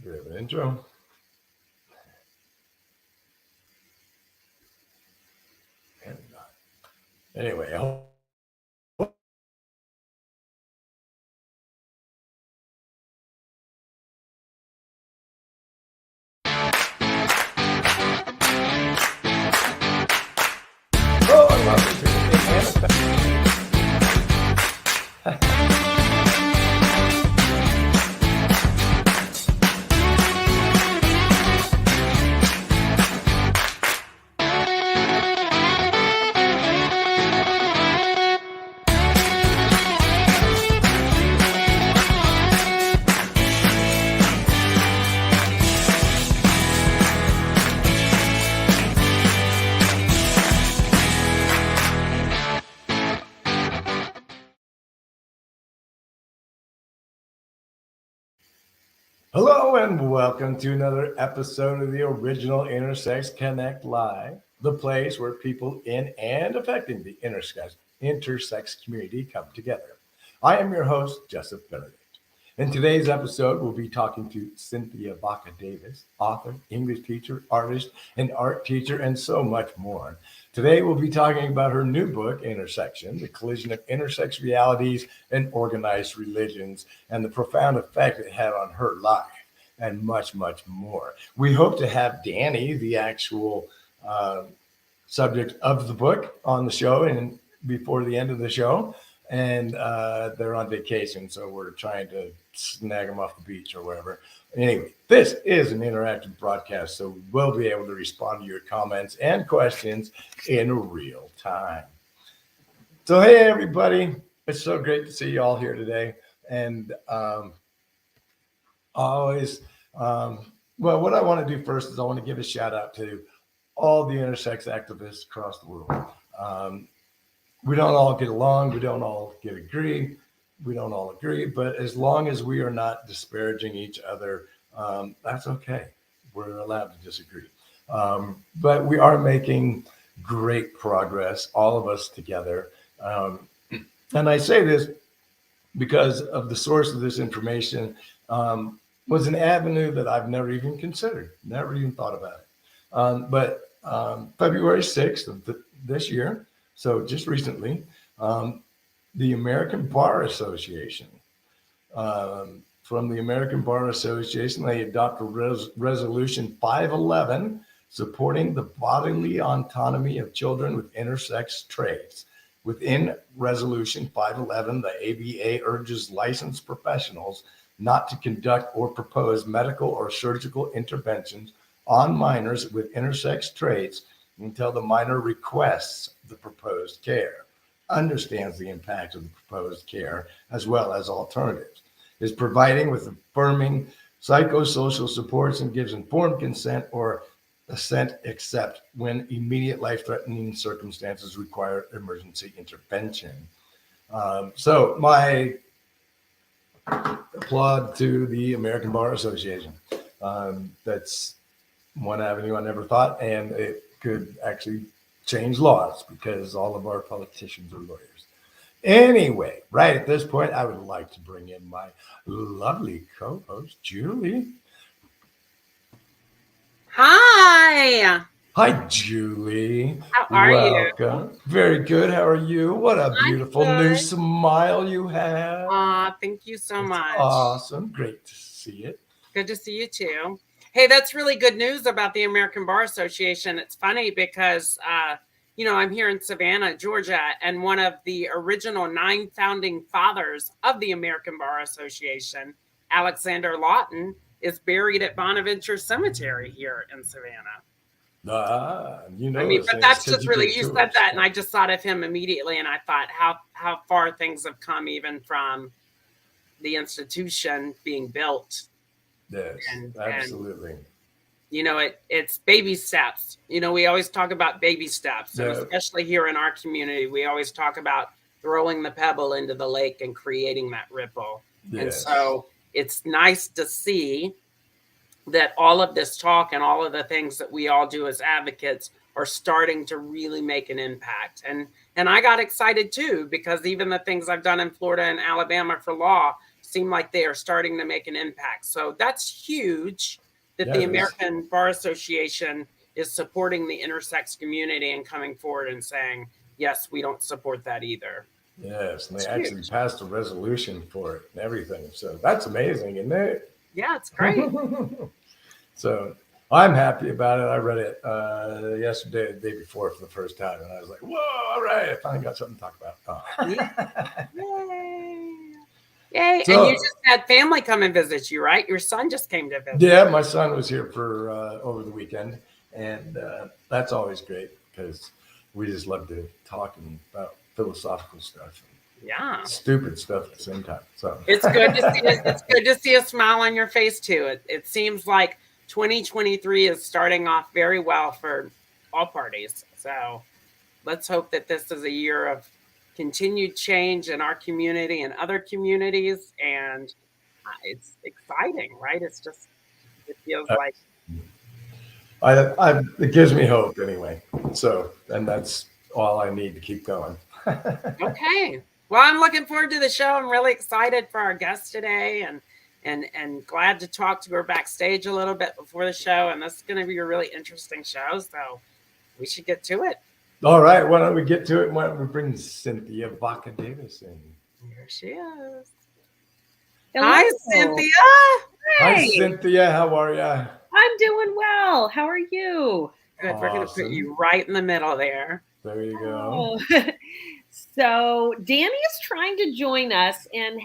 Bit of an intro. Anyway, hello and welcome to Hello and welcome to another episode of the original Intersex Connect Live, the place where people in and affecting the intersex community come together. I am your host, Jesf and In today's episode, we'll be talking to Cynthia Vacca Davis, author, English teacher, artist, and art teacher, and so much more. Today, we'll be talking about her new book, Intersexion, the collision of intersex realities and organized religions, and the profound effect it had on her life, and much, much more. We hope to have Danny, the actual subject of the book, on the show and before the end of the show. And they're on vacation, so we're trying to snag them off the beach or wherever. Anyway, this is an interactive broadcast, so we'll be able to respond to your comments and questions in real time. So, hey, everybody. It's so great to see you all here today. And always, well, what I want to do first is I want to give a shout out to all the intersex activists across the world. We don't all get along. We don't all agree. We don't all agree. But as long as we are not disparaging each other, that's okay. We're allowed to disagree. But we are making great progress, all of us together. And I say this because of the source of this information was an avenue that I've never even considered, never even thought about it. But February 6th of this year, so just recently, the American Bar Association, from the American Bar Association, they adopted Resolution 511, supporting the bodily autonomy of children with intersex traits. Within Resolution 511, the ABA urges licensed professionals not to conduct or propose medical or surgical interventions on minors with intersex traits until the minor requests the proposed care, understands the impact of the proposed care, as well as alternatives, is providing with affirming psychosocial supports, and gives informed consent or assent except when immediate life-threatening circumstances require emergency intervention. So my applaud to the American Bar Association. That's one avenue I never thought, and it could actually change laws because all of our politicians are lawyers. Anyway, right at this point, I would like to bring in my lovely co-host, Julie. Hi. Hi, Julie. How are Welcome. you? Very good. How are you? What a I'm beautiful new good. smile you have. Thank you so It's much. awesome. Great to see it. Good to see you too. Hey, that's really good news about the American Bar Association. It's funny because, I'm here in Savannah, Georgia, and one of the original 9 founding fathers of the American Bar Association, Alexander Lawton, is buried at Bonaventure Cemetery here in Savannah. But that's just really, you said that, and I just thought of him immediately, and I thought how far things have come even from the institution being built. Yes, absolutely. It's baby steps. We always talk about baby steps, and Yeah. especially here in our community, we always talk about throwing the pebble into the lake and creating that ripple. Yes. And so it's nice to see that all of this talk and all of the things that we all do as advocates are starting to really make an impact. And I got excited too, because even the things I've done in Florida and Alabama for law seem like they are starting to make an impact. So that's huge that Yeah, the it is. American Bar Association is supporting the intersex community and coming forward and saying, yes, we don't support that either. Yes, and they It's actually huge. passed a resolution for it and everything. So that's amazing, isn't it? Yeah, it's great. So I'm happy about it. I read it yesterday, the day before for the first time, and I was like, whoa, all right, I finally got something to talk about. Oh. Yay. So- And you just had family come and visit you, right? Your son just came to visit. Yeah, my son was here for over the weekend, and that's always great because we just love to talk about philosophical stuff, Yeah. and stupid stuff at the same time. So It's good to see it. It's good to see a smile on your face too. It seems like 2023 is starting off very well for all parties. So let's hope that this is a year of continued change in our community and other communities. And it's exciting, right? It's just, it feels like. it gives me hope anyway. So, and that's all I need to keep going. Okay. Well, I'm looking forward to the show. I'm really excited for our guest today and glad to talk to her backstage a little bit before the show. And this is going to be a really interesting show. So we should get to it. All right, why don't we get to it? Why don't we bring Cynthia Vacca Davis in? Here she is. Hello. Hi, Cynthia. Hi, Cynthia. How are you? I'm doing well. How are you? Good. We're going to put Awesome. you right in the middle there. There you go. Oh. So Danny is trying to join us and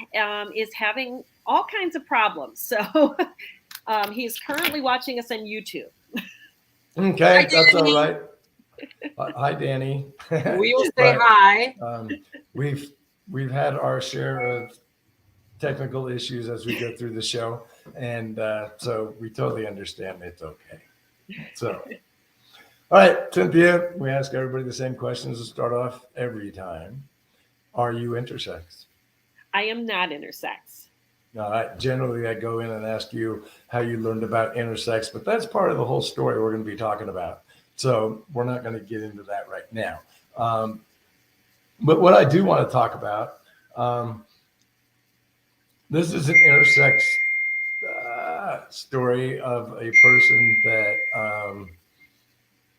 is having all kinds of problems. So he's currently watching us on YouTube. Okay, Hi, that's all Danny. right. Hi, Danny. We will say But, hi. we've had our share of technical issues as we go through the show, and so we totally understand. It's okay. So, all right, Cynthia, we ask everybody the same questions to start off every time. Are you intersex? I am not intersex. All right. Generally, I go in and ask you how you learned about intersex, but that's part of the whole story we're going to be talking about. So we're not going to get into that right now. But what I do want to talk about, this is an intersex story of a person that,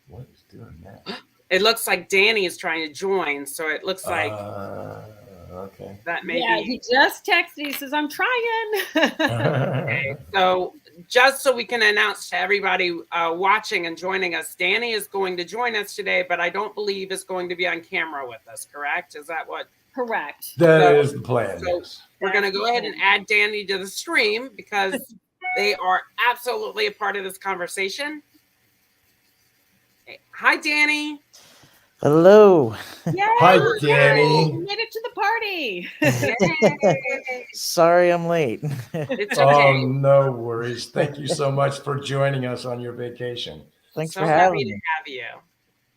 what is doing that? It looks like Danny is trying to join. So it looks like Okay. that may Yeah, be. he just texted. He says, I'm trying. Okay. So just so we can announce to everybody watching and joining us, Danny is going to join us today, but I don't believe is going to be on camera with us, correct? Is that what? Correct. That is the plan. So Yes. we're going to go ahead and add Danny to the stream because they are absolutely a part of this conversation. Okay. Hi, Danny. Hello. Yay! Hi, Danny. We made it to the party. Yay. Sorry I'm late. It's Oh, okay. no worries. Thank you so much for joining us on your vacation. Thanks So for happy having to me. have you.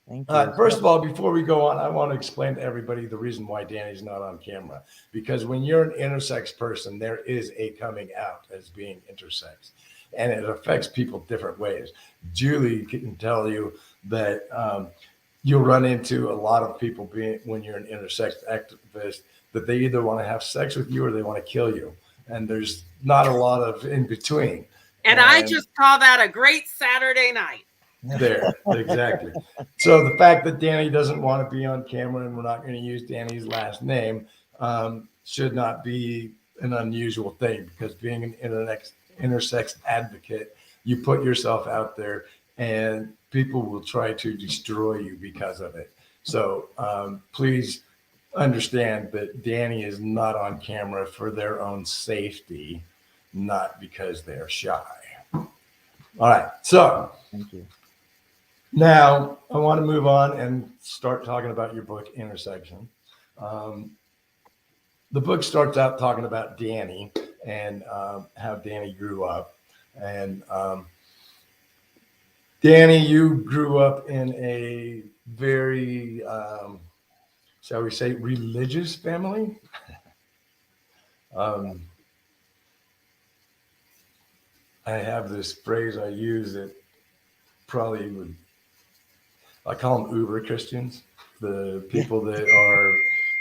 Thank you. First of all, before we go on, I want to explain to everybody the reason why Danny's not on camera. Because when you're an intersex person, there is a coming out as being intersex. And it affects people different ways. Julie can tell you that you'll run into a lot of people when you're an intersex activist that they either want to have sex with you or they want to kill you. And there's not a lot of in between. And I just call that a great Saturday night. There, exactly. So the fact that Danny doesn't want to be on camera and we're not going to use Danny's last name should not be an unusual thing, because being an intersex advocate, you put yourself out there and people will try to destroy you because of it. So please understand that Danny is not on camera for their own safety, not because they're shy. All right, so Thank you. now I want to move on and start talking about your book, Intersexion. The book starts out talking about Danny and how Danny grew up. And Danny, you grew up in a very, shall we say, religious family. I have this phrase I use that probably would, I call them uber Christians, the people that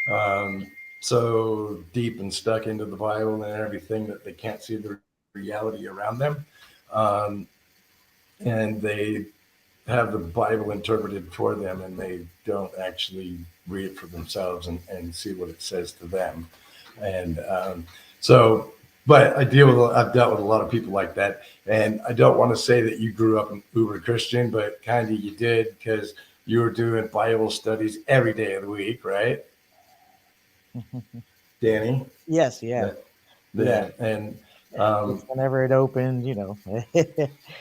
are so deep and stuck into the Bible and everything that they can't see the reality around them. And they have the Bible interpreted for them, and they don't actually read it for themselves and see what it says to them. And but I've dealt with a lot of people like that. And I don't want to say that you grew up an uber Christian, but kind of you did, because you were doing Bible studies every day of the week, right? Danny? Yes, yeah. Yeah. And whenever it opened, yeah,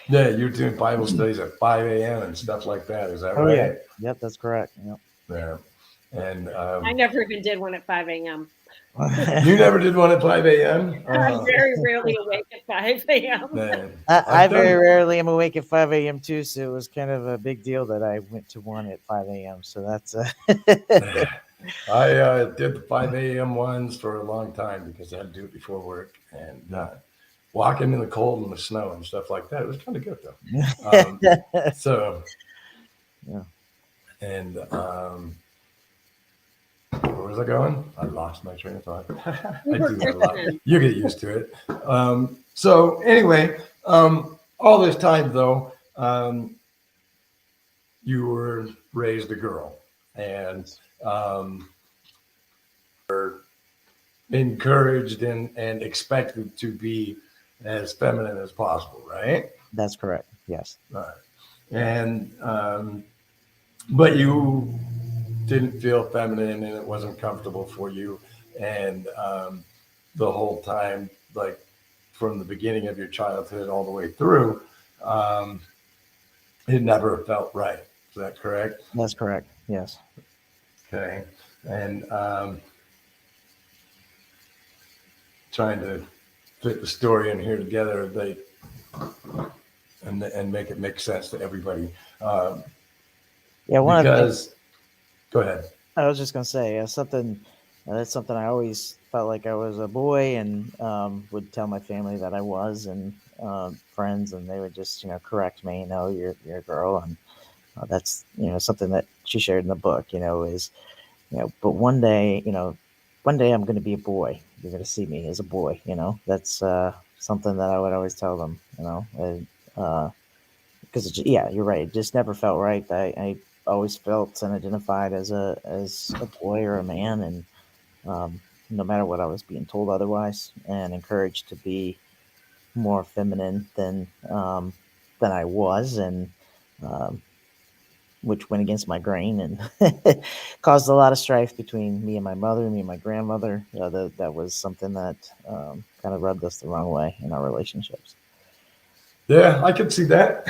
you're doing Bible studies at 5 a.m. and stuff like that. Is that right? Yeah. Yep, that's correct. Yep. Yeah. And I never even did one at 5 a.m. You never did one at 5 a.m.? I'm very rarely awake at 5 a.m. I very rarely am awake at 5 a.m. too, so it was kind of a big deal that I went to one at 5 a.m. So that's I did the 5 a.m. ones for a long time because I had to do it before work, and walking in the cold and the snow and stuff like that. It was kind of good though. So, yeah. And where was I going? I lost my train of thought. I do that a lot. You get used to it. So anyway, all this time though, you were raised a girl, and were encouraged and expected to be as feminine as possible, right? That's correct. Yes. Right. And but you didn't feel feminine, and it wasn't comfortable for you, and the whole time, like from the beginning of your childhood all the way through, it never felt right. Is that correct? That's correct. Yes. Okay. And trying to fit the story in here together, and make it make sense to everybody. Yeah. Go ahead. I was just gonna say that's something I always felt like I was a boy, and would tell my family that I was, and friends, and they would just correct me. No, you're a girl, and that's something that she shared in the book. Is but one day I'm going to be a boy. You're going to see me as a boy. That's something that I would always tell them. Because you're right. It just never felt right. I always felt and identified as a boy or a man, and no matter what I was being told otherwise, and encouraged to be more feminine than I was, and which went against my grain and caused a lot of strife between me and my mother, me and my grandmother. That was something that kind of rubbed us the wrong way in our relationships. Yeah, I could see that.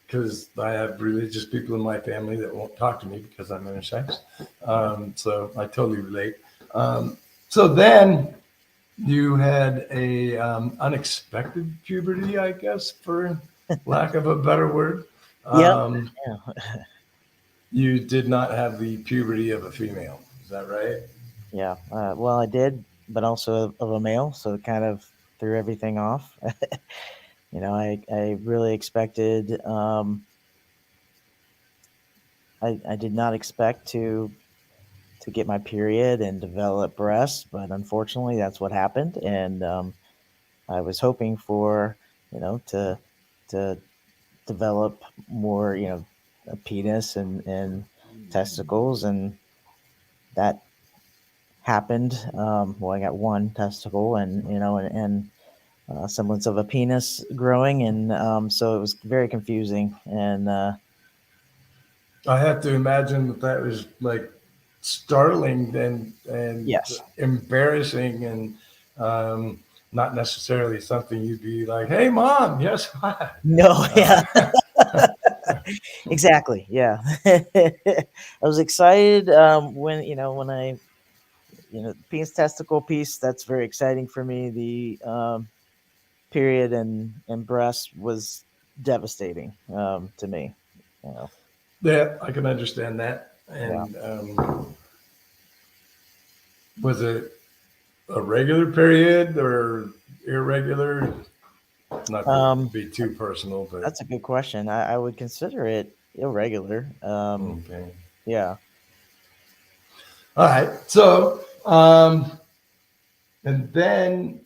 Because I have religious people in my family that won't talk to me because I'm intersex. So I totally relate. So then you had a unexpected puberty, I guess, for lack of a better word. Yeah. You did not have the puberty of a female. Is that right? Yeah. Well, I did, but also of a male. So it kind of threw everything off. I really expected, I did not expect to get my period and develop breasts, but unfortunately that's what happened. And I was hoping for, to develop more, a penis and testicles, and that happened. Well, I got one testicle, and semblance of a penis growing, and so it was very confusing. And I have to imagine that was like startling and yes, embarrassing, and not necessarily something you'd be like, "Hey, mom, guess what?" no, yeah. Exactly. Yeah. I was excited when I penis testicle piece, that's very exciting for me. The period and breast was devastating to me. Yeah, I can understand that. And was it a regular period or irregular? Not to be too personal, but that's a good question. I would consider it irregular. okay. Yeah. All right. So, and then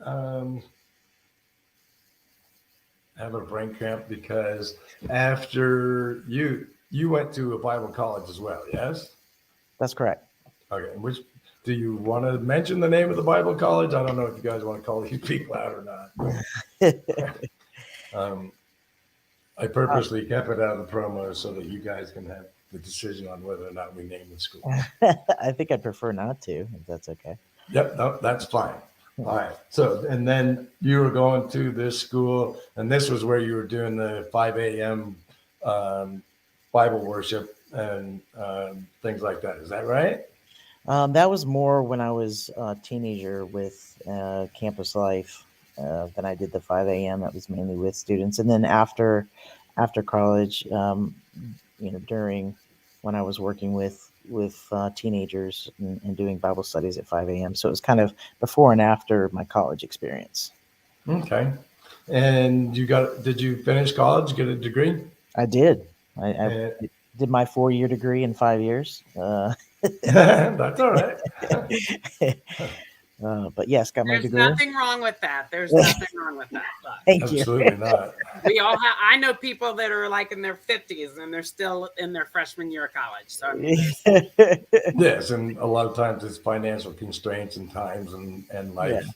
I have a brain cramp because after you went to a Bible college as well, yes? That's correct. Okay. Which do you want to mention the name of the Bible college? I don't know if you guys want to call these people out or not. I purposely kept it out of the promo so that you guys can have the decision on whether or not we name the school. I think I'd prefer not to, if that's okay. Yep, no, that's fine. All right. So, and then you were going to this school, and this was where you were doing the 5 a.m. Bible worship and things like that. Is that right? That was more when I was a teenager with campus life. Then I did the 5 a.m. That was mainly with students, and then after college, during when I was working with teenagers and doing Bible studies at 5 a.m. So it was kind of before and after my college experience. Okay. And did you finish college, get a degree? I did. I did my 4-year degree in 5 years. That's all right. But yes, got my There's degree. nothing wrong with that. There's nothing wrong with that. But Thank you. Absolutely not. we all have. I know people that are like in their 50s and they're still in their freshman year of college. So I mean, Yes, and a lot of times it's financial constraints and times and life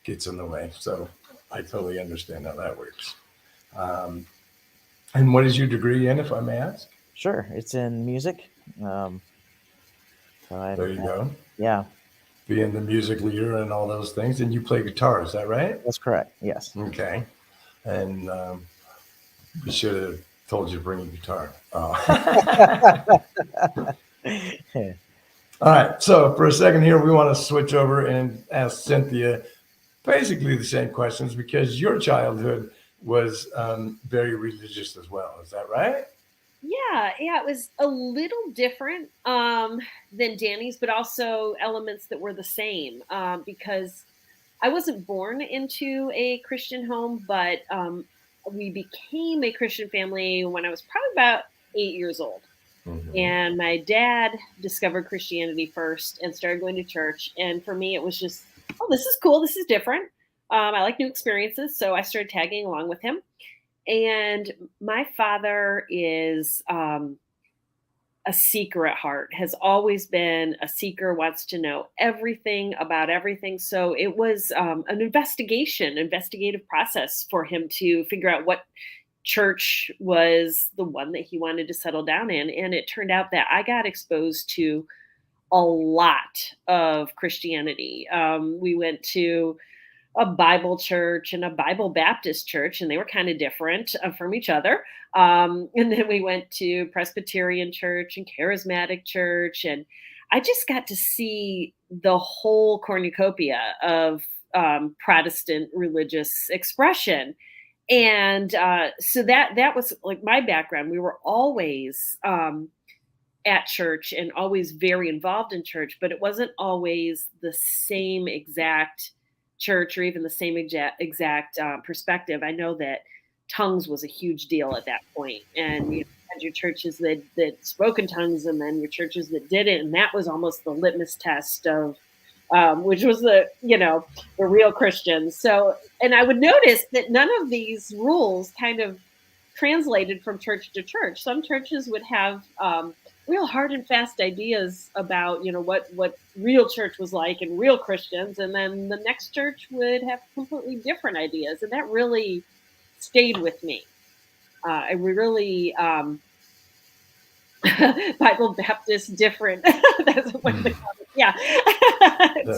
gets in the way. So I totally understand how that works. And what is your degree in, if I may ask? Sure, it's in music. So There you go. Yeah, Being the music leader and all those things. And you play guitar, is that right? that's correct. Yes. Okay. And we should have told you to bring a guitar. All right. So for a second here, we want to switch over and ask Cynthia basically the same questions because your childhood was very religious as well. Is that right? Yeah, it was a little different than Danny's, but also elements that were the same because I wasn't born into a Christian home, but we became a Christian family when I was probably about 8 years old. Mhm. And my dad discovered Christianity first and started going to church. And for me, it was just, oh, this is cool. This is different. I like new experiences. So I started tagging along with him. And my father is a seeker at heart, has always been a seeker, wants to know everything about everything. So it was an investigative process for him to figure out what church was the one that he wanted to settle down in. And it turned out that I got exposed to a lot of Christianity. We went to a Bible church and a Bible Baptist church, and they were kind of different from each other. And then we went to Presbyterian church and Charismatic church, and I just got to see the whole cornucopia of Protestant religious expression. And so that was like my background. We were always at church and always very involved in church, but it wasn't always the same exact church or even the same exact perspective. I know that tongues was a huge deal at that point, and you had your churches that spoke in tongues, and then your churches that didn't, and that was almost the litmus test of which was the real Christians. So, and I would notice that none of these rules kind of translated from church to church. Some churches would have real hard and fast ideas about, what real church was like and real Christians. And then the next church would have completely different ideas. And that really stayed with me. I really, Bible Baptist different. That's what they call it. Yeah.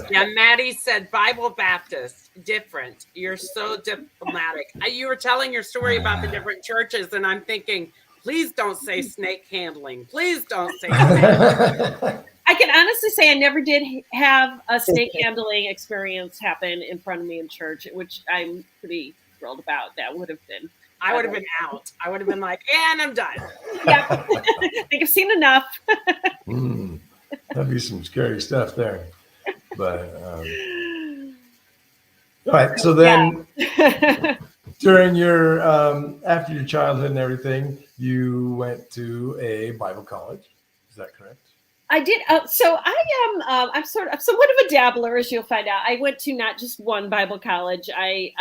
Yeah, Maddie said Bible Baptist different. You're so diplomatic. You were telling your story about the different churches, and I'm thinking, please don't say snake handling. Please don't say snake handling. I can honestly say I never did have a snake handling experience happen in front of me in church, which I'm pretty thrilled about. That would have been. I would have been out. I would have been like, and I'm done. Yeah, I think I've seen enough. That'd be some scary stuff there. But all right. So then during your after your childhood and everything, you went to a Bible college. Is that correct? I did. So I am. I'm somewhat of a dabbler, as you'll find out. I went to not just one Bible college. I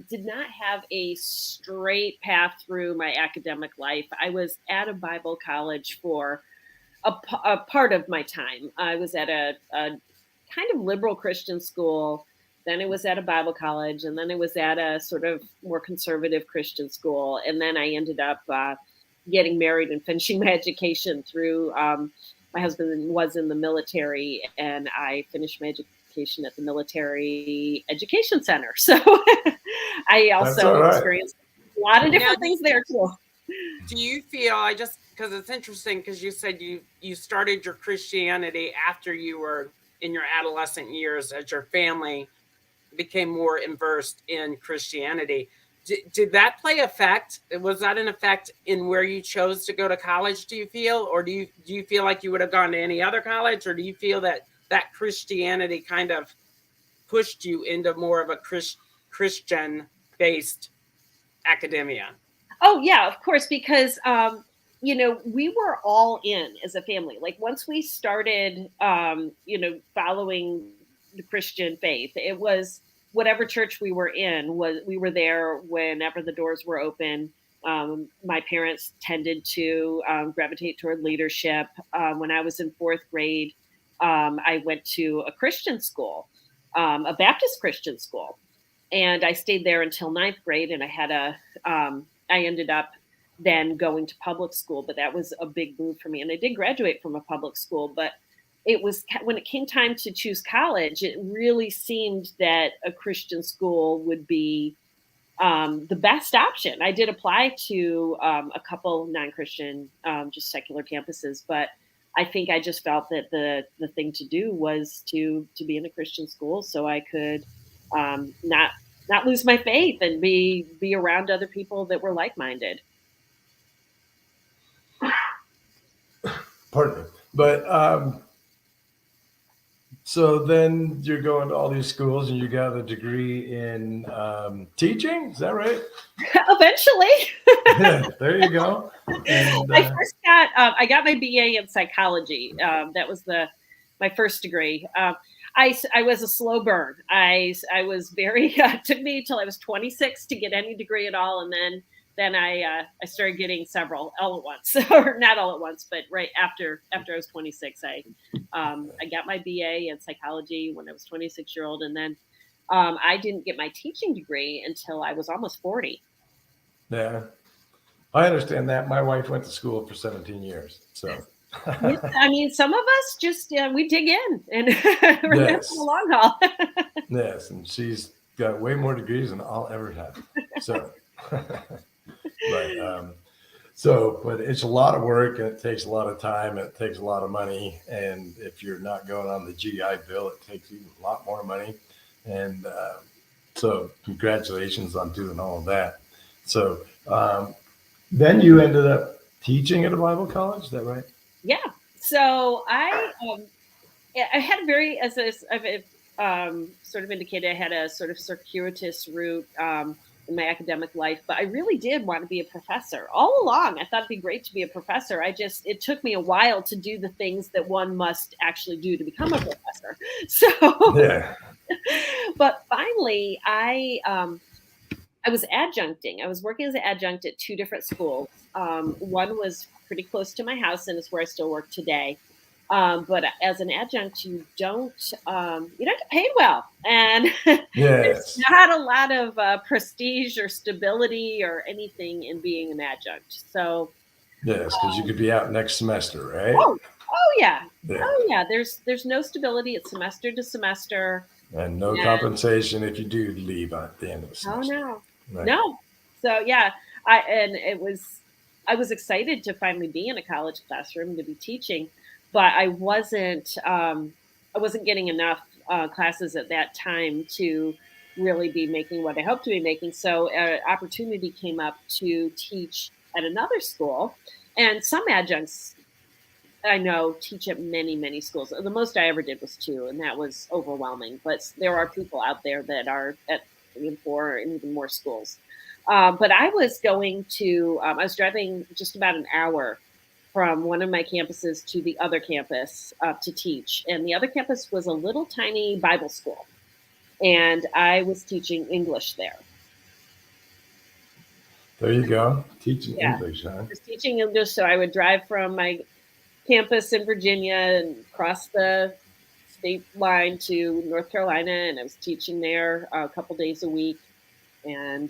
did not have a straight path through my academic life. I was at a Bible college for a part of my time. I was at a kind of liberal Christian school. Then it was at a Bible college, and then it was at a sort of more conservative Christian school. And then I ended up getting married and finishing my education through. My husband was in the military, and I finished my education at the Military Education Center. So I also experienced a lot of different things there too. Do you feel, because it's interesting, because you said you started your Christianity after you were in your adolescent years, as your family became more immersed in Christianity. Did that play effect? Was that an effect in where you chose to go to college, do you feel? Or do you feel like you would have gone to any other college? Or do you feel that Christianity kind of pushed you into more of a Christian-based academia? Oh, yeah, of course, because, we were all in as a family. Like once we started, following the Christian faith, it was whatever church we were in, we were there whenever the doors were open. My parents tended to gravitate toward leadership. When I was in fourth grade, I went to a Christian school, a Baptist Christian school, and I stayed there until ninth grade. And I ended up then going to public school, but that was a big move for me. And I did graduate from a public school, but it was when it came time to choose college, it really seemed that a Christian school would be the best option. I did apply to a couple non-Christian, just secular campuses, but I think I just felt that the thing to do was to be in a Christian school so I could not lose my faith and be around other people that were like-minded. Pardon me. But so then you're going to all these schools and you got a degree in teaching. Is that right? Eventually. There you go. And, I got my BA in psychology. That was my first degree. I was a slow burn. I was very, it took me till I was 26 to get any degree at all. And then I started getting several all at once, or not all at once, but right after I was 26, I got my BA in psychology when I was 26-year-old. And then I didn't get my teaching degree until I was almost 40. Yeah, I understand that. My wife went to school for 17 years. So, I mean, some of us just, we dig in and remember the long haul. Yes. And she's got way more degrees than I'll ever have. So, but it's a lot of work and it takes a lot of time and it takes a lot of money. And if you're not going on the GI Bill, it takes even a lot more money. And so congratulations on doing all of that. So then you ended up teaching at a Bible college, is that right? Yeah. So I had as I've sort of indicated, I had a sort of circuitous route in my academic life, but I really did want to be a professor all along. I thought it'd be great to be a professor. It took me a while to do the things that one must actually do to become a professor. So, yeah. But finally I was adjuncting. I was working as an adjunct at two different schools. One was pretty close to my house and it's where I still work today. But as an adjunct, you don't get paid well, and there's not a lot of prestige or stability or anything in being an adjunct. So yes, because you could be out next semester, right? Oh yeah. There's no stability. It's semester to semester, and no compensation if you do leave at the end of the semester. Oh no, right. No. So yeah, I was excited to finally be in a college classroom to be teaching. But I wasn't getting enough classes at that time to really be making what I hoped to be making. So an opportunity came up to teach at another school. And some adjuncts I know teach at many, many schools. The most I ever did was 2, and that was overwhelming. But there are people out there that are at 3 and 4 and even more schools. But I was I was driving just about an hour from one of my campuses to the other campus to teach. And the other campus was a little tiny Bible school. And I was teaching English there. There you go. Teaching Yeah. English, huh? I was teaching English, so I would drive from my campus in Virginia and cross the state line to North Carolina, and I was teaching there a couple days a week. And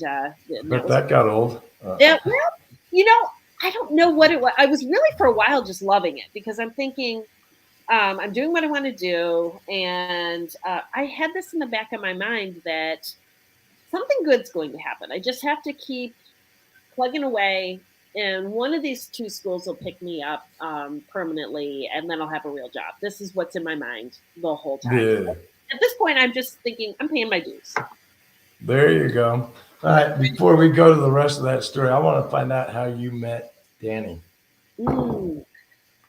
But that got old. Yeah, well, you know, I don't know what it was. I was really for a while just loving it because I'm thinking I'm doing what I want to do, and I had this in the back of my mind that something good's going to happen. I just have to keep plugging away, and one of these two schools will pick me up permanently, and then I'll have a real job. This is what's in my mind the whole time. Yeah. At this point, I'm just thinking I'm paying my dues. There you go. All right. Before we go to the rest of that story, I want to find out how you met Danny.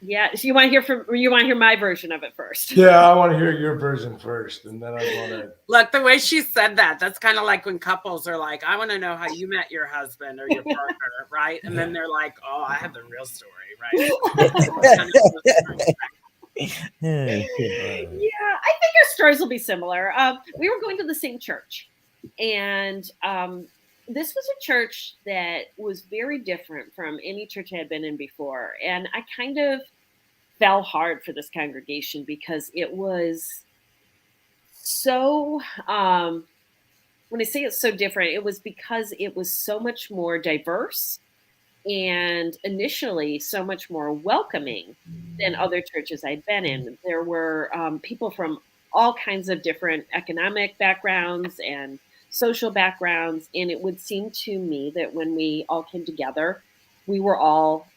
Yeah. So you want to hear my version of it first? Yeah, I want to hear your version first, and then I want to Look, the way she said that's kind of like when couples are like, I want to know how you met your husband or your partner, right? And then they're like, oh, I have the real story, right? Yeah, I think our stories will be similar. We were going to the same church, and this was a church that was very different from any church I had been in before. And I kind of fell hard for this congregation because it was so, when I say it's so different, it was because it was so much more diverse and initially so much more welcoming than other churches I'd been in. There were people from all kinds of different economic backgrounds and social backgrounds, and it would seem to me that when we all came together, we were all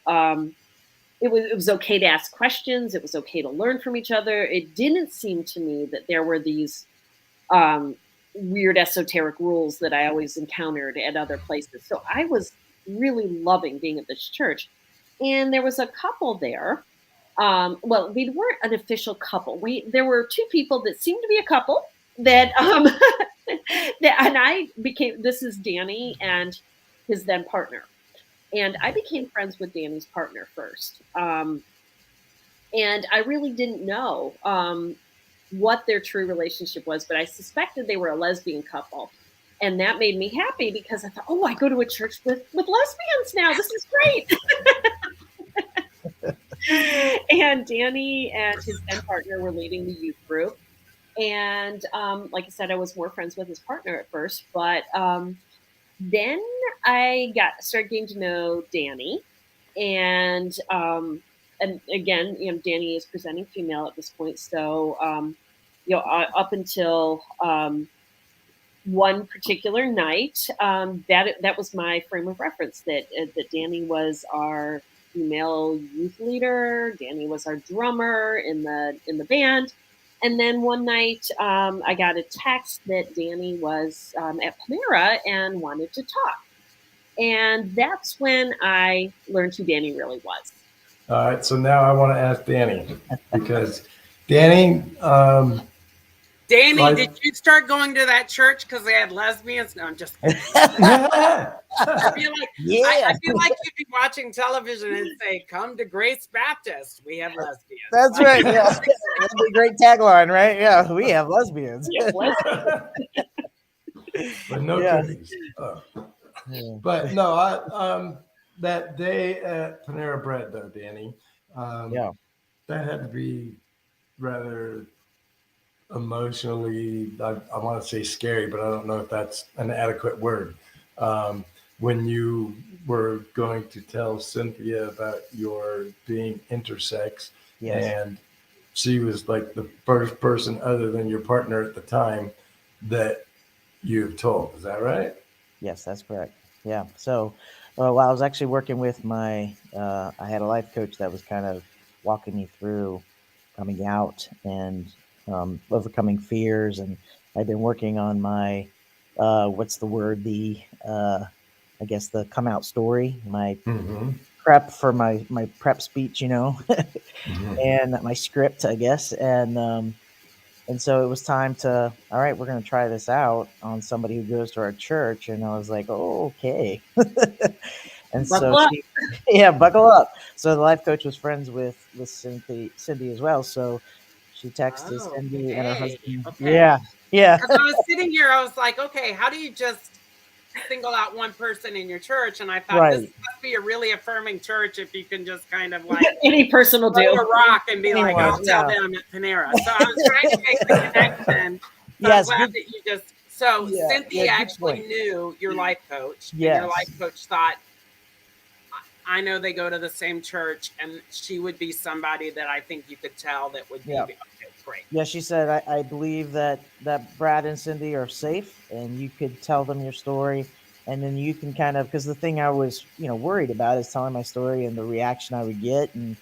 it was okay to ask questions. It was okay to learn from each other. It didn't seem to me that there were these weird esoteric rules that I always encountered at other places. So I was really loving being at this church. And there was a couple there. Well, we weren't an official couple. There were two people that seemed to be a couple that and I became, this is Danny and his then partner. And I became friends with Danny's partner first. And I really didn't know what their true relationship was, but I suspected they were a lesbian couple. And that made me happy because I thought, oh, I go to a church with lesbians now. This is great. And Danny and his then partner were leading the youth group. And like I said, I was more friends with his partner at first, but then I started getting to know Danny, and again, Danny is presenting female at this point, so up until one particular night, that was my frame of reference. That Danny was our female youth leader. Danny was our drummer in the band. And then one night, I got a text that Danny was at Panera and wanted to talk. And that's when I learned who Danny really was. All right, so now I want to ask Danny, because Danny, did you start going to that church because they had lesbians? No, I'm just kidding. I feel like you'd be watching television and say, "Come to Grace Baptist. We have lesbians." That's right. Yeah. That'd be a great tagline, right? Yeah, we have lesbians. But no cookies. But no, that day at Panera Bread, though, Danny, that had to be rather emotionally, I want to say scary, but I don't know if that's an adequate word. When you were going to tell Cynthia about your being intersex, and she was like the first person other than your partner at the time that you've told. Is that right? Yes, that's correct. Yeah. So while I was actually working with I had a life coach that was kind of walking me through coming out and overcoming fears. And I've been working on my, what's the word? I guess the come out story, my prep for my prep speech, and my script, I guess. And so it was time to, all right, we're going to try this out on somebody who goes to our church. And I was like, oh, okay. And Buckle so up. she, yeah, buckle up. So the life coach was friends with Cindy as well. So she texted Oh, Cindy and her okay. husband. Okay. Yeah, yeah, Because I was sitting here, I was like, okay, how do you just single out one person in your church? And I thought this right. must be a really affirming church if you can just kind of like Any person will throw do. a rock and be like, Anyone, I'll tell yeah. them at Panera. So I was trying to make the connection. So I'm Yes, glad good. that you just, so Yeah, yeah, Cynthia good actually point. knew your life coach, and your life Yes. coach thought, I know they go to the same church, and she would be somebody that I think you could tell that would be Yeah. okay, great. Yeah, she said, I believe that Brad and Cindy are safe and you could tell them your story. And then you can kind of, because the thing I was, worried about is telling my story and the reaction I would get and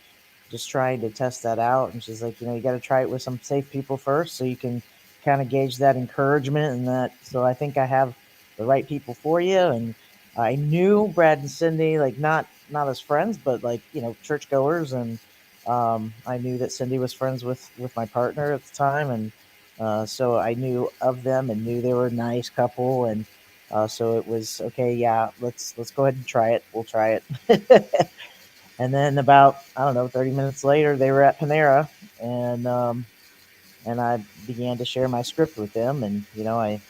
just trying to test that out. And she's like, you got to try it with some safe people first so you can kind of gauge that encouragement and that. So I think I have the right people for you. And I knew Brad and Cindy, like not as friends, but like, churchgoers. And I knew that Cindy was friends with my partner at the time, and so I knew of them and knew they were a nice couple, and so it was okay. Yeah, let's go ahead and try it. We'll try it. And then about, I don't know, 30 minutes later, they were at Panera, and I began to share my script with them, and I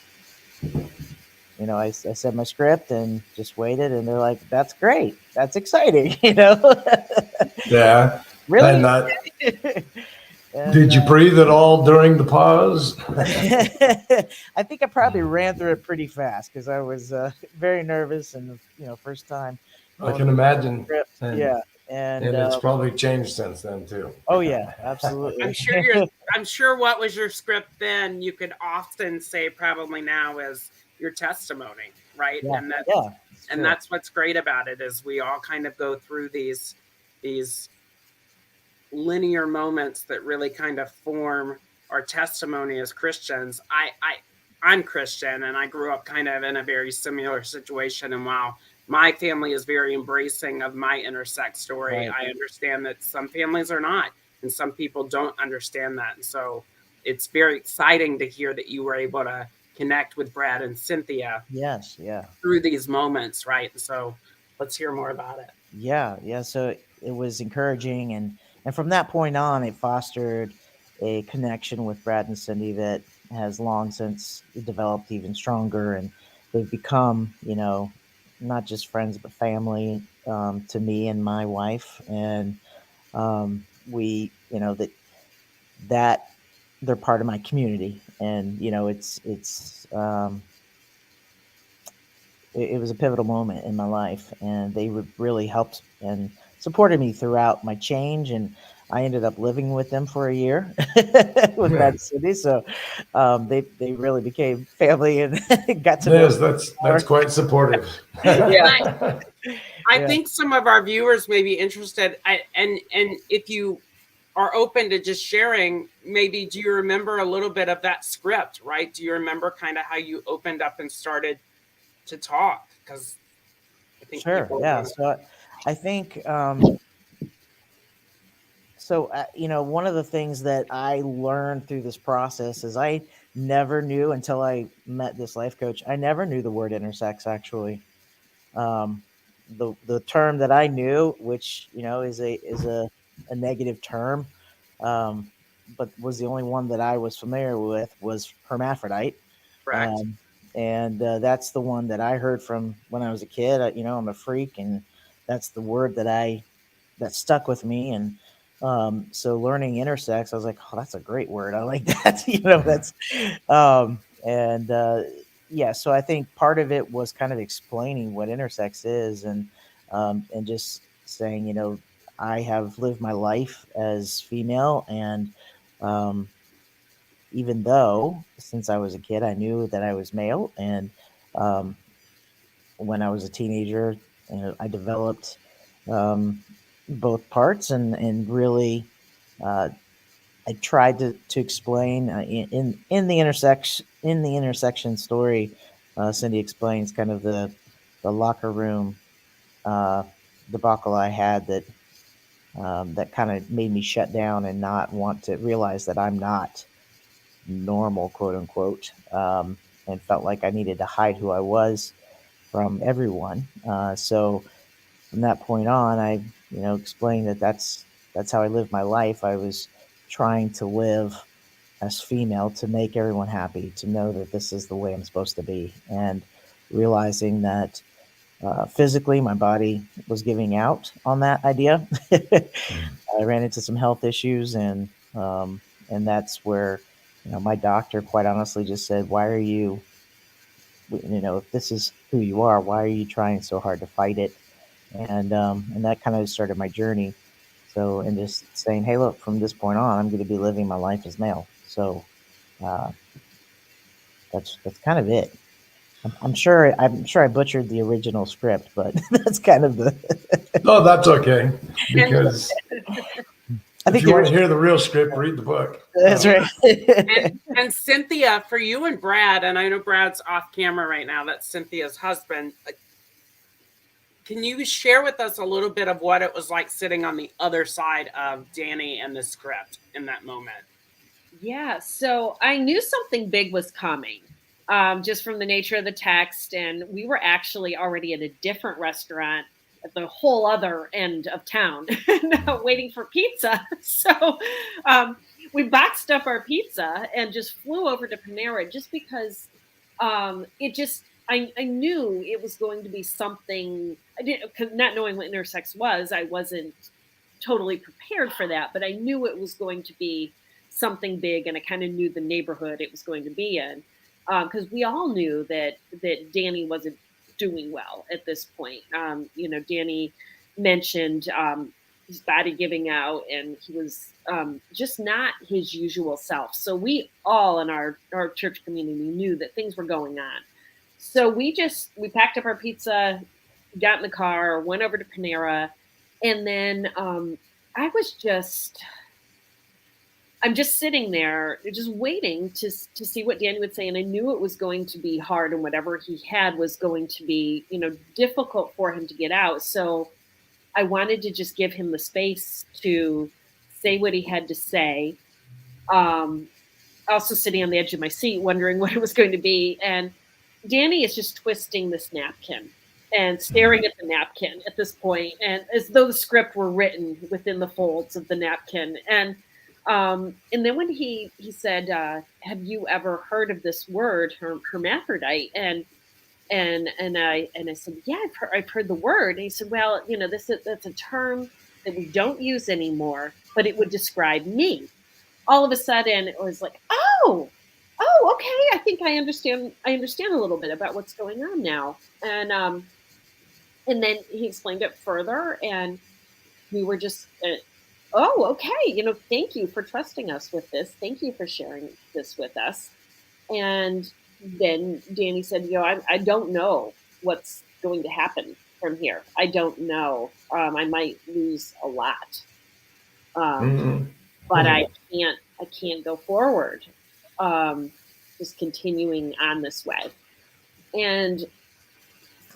said my script and just waited, and they're like, "That's great, that's exciting," Yeah. Really. And And did you breathe at all during the pause? I think I probably ran through it pretty fast because I was very nervous and first time I going can through the imagine. script. And Yeah, and it's probably changed since then too. oh yeah, absolutely. I'm sure what was your script then, you could often say probably now is your testimony, right? Yeah, yeah, it's And true. that's what's great about it is we all kind of go through these linear moments that really kind of form our testimony as Christians. I'm Christian, and I grew up kind of in a very similar situation. And while my family is very embracing of my intersex story, Right. I understand that some families are not, and some people don't understand that. And so it's very exciting to hear that you were able to connect with Brad and Cynthia Yes. Yeah. through these moments, right? And so let's hear more about it. Yeah. Yeah. So it was encouraging, and from that point on, it fostered a connection with Brad and Cindy that has long since developed even stronger, and they've become, not just friends but family to me and my wife, and we, that they're part of my community, and it was a pivotal moment in my life, and they really helped and supported me throughout my change. And I ended up living with them for a year with Brad City. So they really became family and got to know Yes, me that's more. quite supportive. Yeah. I Yeah. think some of our viewers may be interested, and if you are open to just sharing, maybe do you remember a little bit of that script, right? Do you remember kind of how you opened up and started to talk? Because I think Sure. people Yeah. want to. So I think one of the things that I learned through this process is I never knew until I met this life coach. I never knew the word intersex actually. Um, the term that I knew, which is a negative term, but was the only one that I was familiar with, was hermaphrodite. Correct. Um, and that's the one that I heard from when I was a kid. I'm a freak, and that's the word that stuck with me. And so learning intersex, I was like, oh, that's a great word. I like that. That's and yeah. So I think part of it was kind of explaining what intersex is, and just saying, I have lived my life as female, and even though since I was a kid, I knew that I was male, and um, when I was a teenager, I developed both parts, and really uh, I tried to explain in the intersection story. Cindy explains kind of the locker room uh, debacle I had that kind of made me shut down and not want to realize that I'm not normal, quote unquote, and felt like I needed to hide who I was from everyone. So from that point on, I, explained that that's how I lived my life. I was trying to live as female to make everyone happy, to know that this is the way I'm supposed to be, and realizing that physically my body was giving out on that idea. I ran into some health issues, and that's where my doctor quite honestly just said, why are you, if this is who you are, why are you trying so hard to fight it? And that kind of started my journey. So, and just saying, hey, look, from this point on, I'm going to be living my life as male. So that's kind of it. I'm sure I butchered the original script, but that's kind of the. No, that's okay, because I think if you want to hear the real script, read the book. That's right. And Cynthia, for you and Brad, and I know Brad's off camera right now, that's Cynthia's husband. Can you share with us a little bit of what it was like sitting on the other side of Danny and the script in that moment? Yeah, so I knew something big was coming, just from the nature of the text. And we were actually already at a different restaurant at the whole other end of town waiting for pizza. So we boxed up our pizza and just flew over to Panera, just because I knew it was going to be something. I didn't, 'cause not knowing what intersex was, I wasn't totally prepared for that, but I knew it was going to be something big, and I kind of knew the neighborhood it was going to be in, because we all knew that Danny wasn't doing well at this point. Danny mentioned his body giving out, and he was just not his usual self. So we all in our church community knew that things were going on. So we packed up our pizza, got in the car, went over to Panera, and then I'm just sitting there, just waiting to see what Danny would say. And I knew it was going to be hard, and whatever he had was going to be, difficult for him to get out. So I wanted to just give him the space to say what he had to say. Also sitting on the edge of my seat, wondering what it was going to be. And Danny is just twisting this napkin and staring at the napkin at this point, and as though the script were written within the folds of the napkin. And then when he said, "Have you ever heard of this word, hermaphrodite?" And I said, "Yeah, I've heard the word." And he said, "Well, that's a term that we don't use anymore, but it would describe me." All of a sudden, it was like, "Oh, okay. I think I understand. I understand a little bit about what's going on now." And then he explained it further, and we were just. Oh, okay. Thank you for trusting us with this. Thank you for sharing this with us. And then Danny said, I don't know what's going to happen from here. I don't know. I might lose a lot. But I can't go forward. Just continuing on this way. And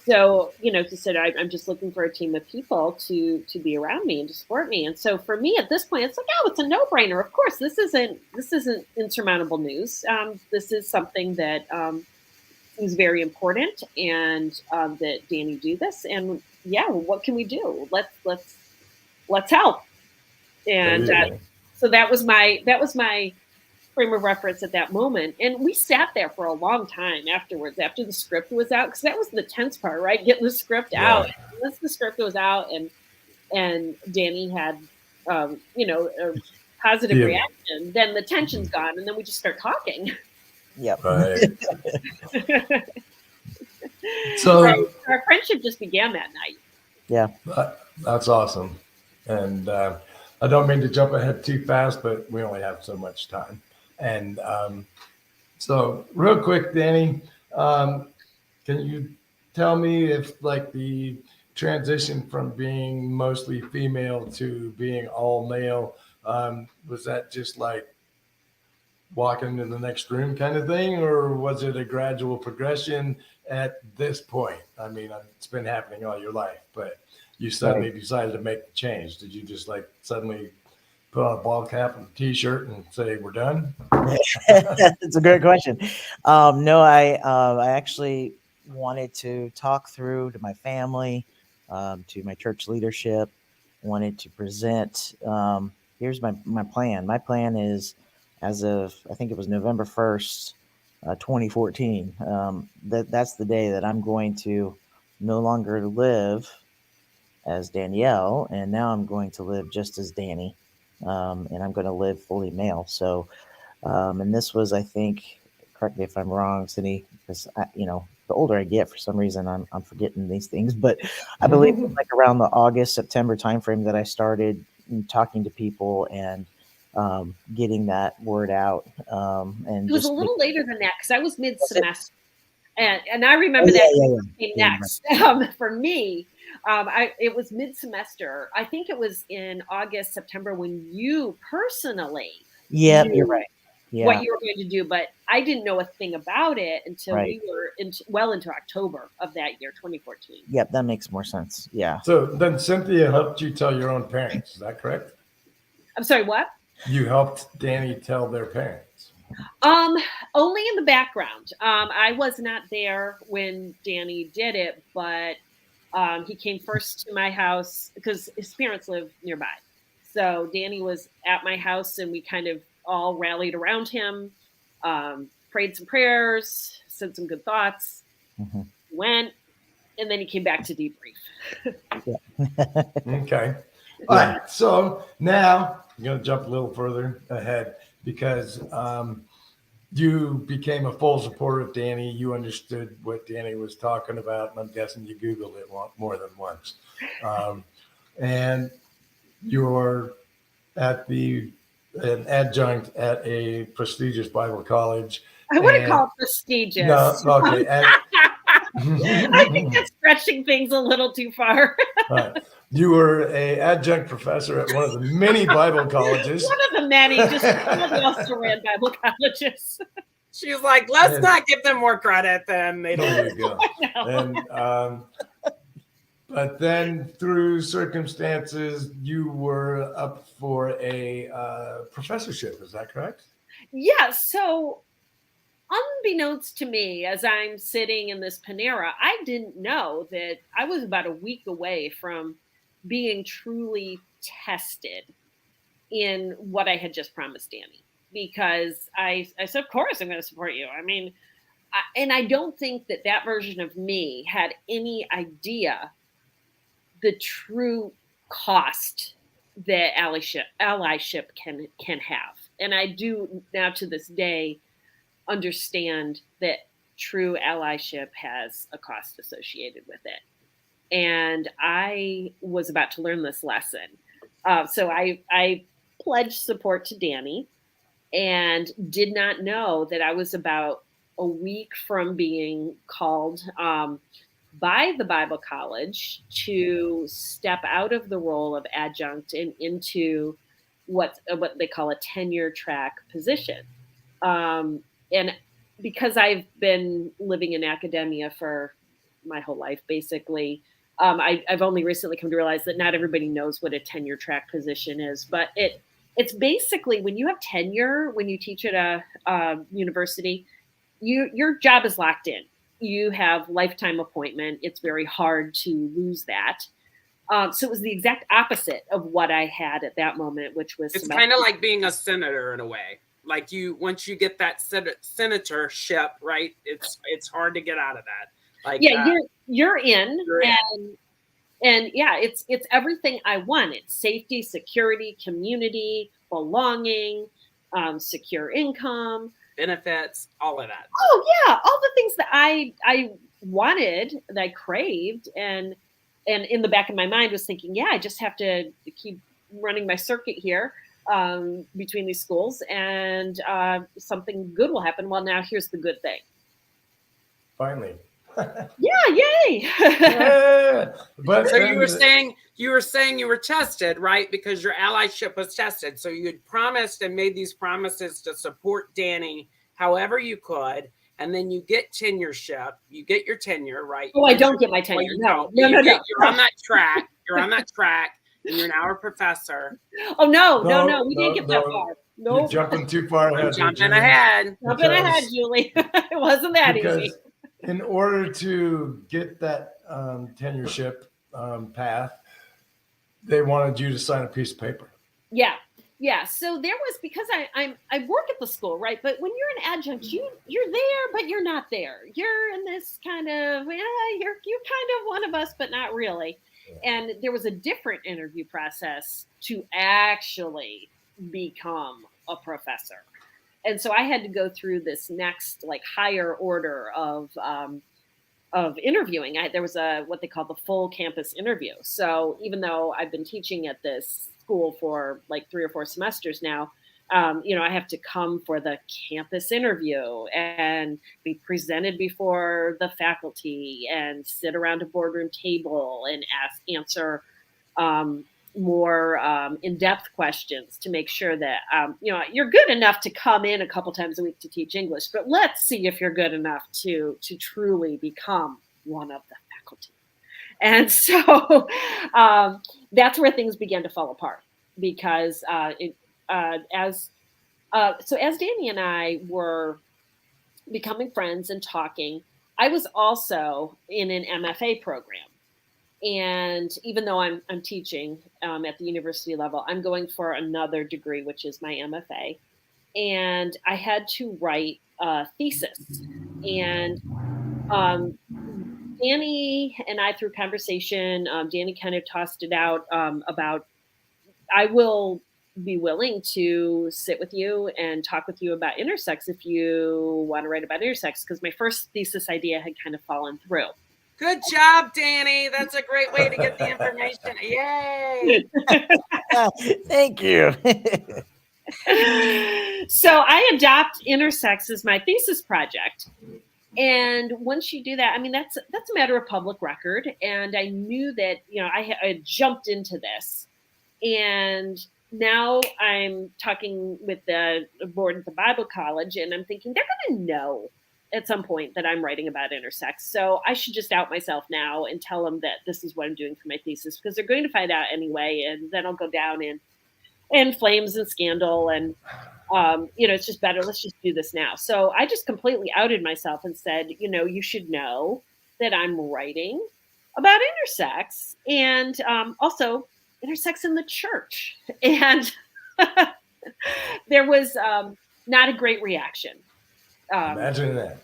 so, he said, I'm just looking for a team of people to be around me and to support me. And so for me at this point, it's like, oh, it's a no-brainer. Of course, this isn't insurmountable news. This is something that is very important, and that Danny do this. And yeah, well, what can we do? Let's help. And so that was my frame of reference at that moment. And we sat there for a long time afterwards, after the script was out, because that was the tense part, right? Getting the script out. Once the script was out and Danny had, a positive reaction, then the tension's gone, and then we just start talking. Yep. Right. So our friendship just began that night. Yeah. That's awesome. And I don't mean to jump ahead too fast, but we only have so much time. And so real quick, Danny, can you tell me if the transition from being mostly female to being all male, was that just like walking in the next room kind of thing, or was it a gradual progression at this point? I mean, it's been happening all your life, but you suddenly decided to make the change. Did you just suddenly put on a ball cap and a t-shirt and say, we're done? It's a great question. No, I actually wanted to talk through to my family, to my church leadership. Wanted to present. Here's my plan. My plan is, as of I think it was November 1st, 2014. That's the day that I'm going to no longer live as Danielle, and now I'm going to live just as Danny, and I'm going to live fully male. So, and this was, I think, correct me if I'm wrong, Cindy, because the older I get, for some reason, I'm forgetting these things. But I believe it was like around the August, September timeframe that I started talking to people and getting that word out. And it was just a little later than that because I was mid-semester, and I remember came next. For me, it was mid-semester. I think it was in August, September when you personally. Yeah, you're right. Yeah. What you were going to do, but I didn't know a thing about it until we were well into October of that year, 2014. Yep, that makes more sense. Yeah. So then Cynthia helped you tell your own parents. Is that correct? I'm sorry, what? You helped Danny tell their parents. Only in the background. I was not there when Danny did it, but he came first to my house because his parents live nearby. So Danny was at my house, and we kind of all rallied around him, prayed some prayers, said some good thoughts, went, and then he came back to debrief. Okay. All right. So now I'm going to jump a little further ahead because you became a full supporter of Danny. You understood what Danny was talking about, and I'm guessing you Googled it more than once. And you're an adjunct at a prestigious Bible college. I wouldn't call it prestigious. No, okay. I think that's stretching things a little too far. Right. You were an adjunct professor at one of the many Bible colleges. One of the many, just somebody else ran Bible colleges. She's like, let's not give them more credit than they There do. you go. And but then through circumstances, you were up for a professorship. Is that correct? Yeah. So unbeknownst to me, as I'm sitting in this Panera, I didn't know that I was about a week away from being truly tested in what I had just promised Danny. Because I said, of course, I'm going to support you. I mean, and I don't think that version of me had any idea the true cost that allyship can have. And I do now to this day understand that true allyship has a cost associated with it. And I was about to learn this lesson. So I pledged support to Danny and did not know that I was about a week from being called by the Bible College to step out of the role of adjunct and into what they call a tenure track position. And because I've been living in academia for my whole life, basically, I've only recently come to realize that not everybody knows what a tenure track position is, but it's basically when you have tenure, when you teach at a university, your job is locked in. You have lifetime appointment. It's very hard to lose that. So it was the exact opposite of what I had at that moment, which was it's kind of like being a senator in a way. Like once you get that senatorship, right? It's hard to get out of that. Like you're in, and yeah, it's everything I want. It's safety, security, community, belonging, secure income, benefits, all of that. Oh yeah, all the things that I wanted, that I craved, and in the back of my mind was thinking, yeah, I just have to keep running my circuit here between these schools, and something good will happen. Well, now here's the good thing. Finally. Yeah, yay! Yeah. But so you were saying you were tested, right? Because your allyship was tested. So you had promised and made these promises to support Danny however you could, and then you get tenureship. You get your tenure, right? Oh, I don't get my tenure. No. You're on that track. You're on that track, and you're now a professor. Oh no! We didn't get that far. No, you're jumping too far ahead. Jumping ahead, Julie. It wasn't that easy. In order to get that tenureship, path, they wanted you to sign a piece of paper. Yeah. So there was, because I work at the school, right? But when you're an adjunct, you're there, but you're not there. You're in this kind of, you're kind of one of us, but not really. Yeah. And there was a different interview process to actually become a professor. And so I had to go through this next, like, higher order of interviewing. There was what they call the full campus interview. So even though I've been teaching at this school for like 3 or 4 semesters now, I have to come for the campus interview and be presented before the faculty and sit around a boardroom table and answer more in-depth questions to make sure that you're good enough to come in a couple times a week to teach English, but let's see if you're good enough to truly become one of the faculty. And so that's where things began to fall apart, because as Danny and I were becoming friends and talking, I was also in an MFA program. And even though I'm teaching at the university level, I'm going for another degree, which is my MFA. And I had to write a thesis. And Danny and I, through conversation, Danny kind of tossed it out about, I will be willing to sit with you and talk with you about intersex if you want to write about intersex, because my first thesis idea had kind of fallen through. Good job, Danny. That's a great way to get the information. Yay. Thank you. So I adopt intersex as my thesis project. And once you do that, I mean, that's a matter of public record. And I knew that, I had jumped into this. And now I'm talking with the board at the Bible college, and I'm thinking they're going to know at some point that I'm writing about intersex. So I should just out myself now and tell them that this is what I'm doing for my thesis, because they're going to find out anyway. And then I'll go down in flames and scandal. And, it's just better. Let's just do this now. So I just completely outed myself and said, you should know that I'm writing about intersex and also intersex in the church. And there was not a great reaction. Imagine that.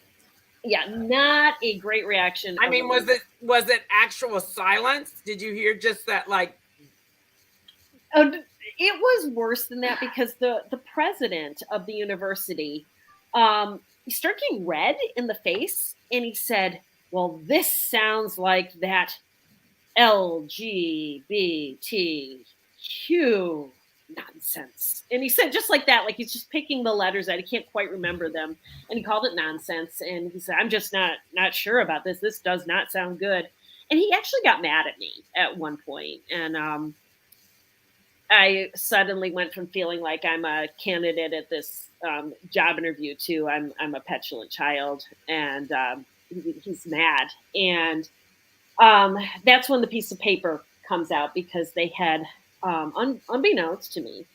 Yeah, not a great reaction. I mean, was it actual silence? Did you hear just that, like? Oh, it was worse than that, because the president of the university, he started getting red in the face, and he said, "Well, this sounds like that LGBTQ nonsense." And he said just like that, like he's just picking the letters out. He can't quite remember them. And he called it nonsense. And he said, "I'm just not sure about this. This does not sound good." And he actually got mad at me at one point. And I suddenly went from feeling like I'm a candidate at this job interview to I'm a petulant child. And he's mad. And that's when the piece of paper comes out, because they had, unbeknownst to me,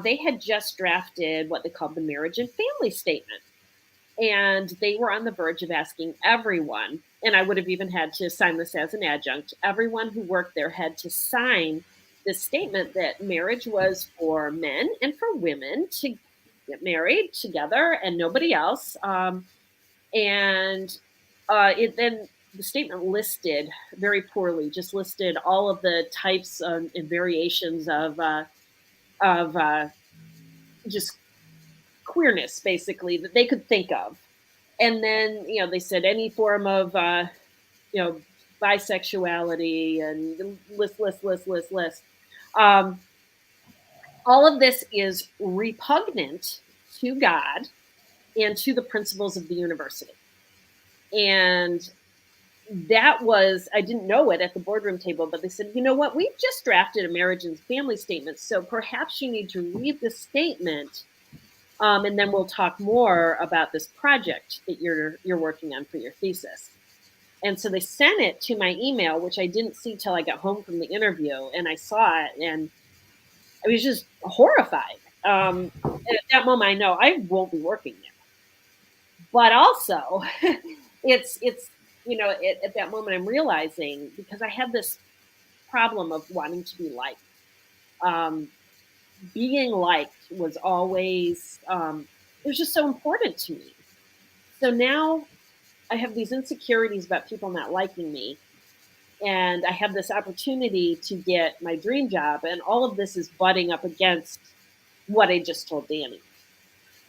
they had just drafted what they called the marriage and family statement. And they were on the verge of asking everyone, and I would have even had to sign this as an adjunct, everyone who worked there had to sign this statement that marriage was for men and for women to get married together and nobody else. And then the statement listed very poorly, just listed all of the types and variations of just queerness, basically, that they could think of. And then, they said any form of, bisexuality, and list. All of this is repugnant to God and to the principles of the university. And that was, I didn't know it at the boardroom table, but they said, "You know what? We've just drafted a marriage and family statement. So perhaps you need to read the statement. And then we'll talk more about this project that you're working on for your thesis." And so they sent it to my email, which I didn't see till I got home from the interview. And I saw it, and I was just horrified. And at that moment, I know I won't be working there. But also, it's at that moment I'm realizing, because I had this problem of wanting to be liked. Being liked was always, it was just so important to me. So now I have these insecurities about people not liking me. And I have this opportunity to get my dream job. And all of this is butting up against what I just told Danny.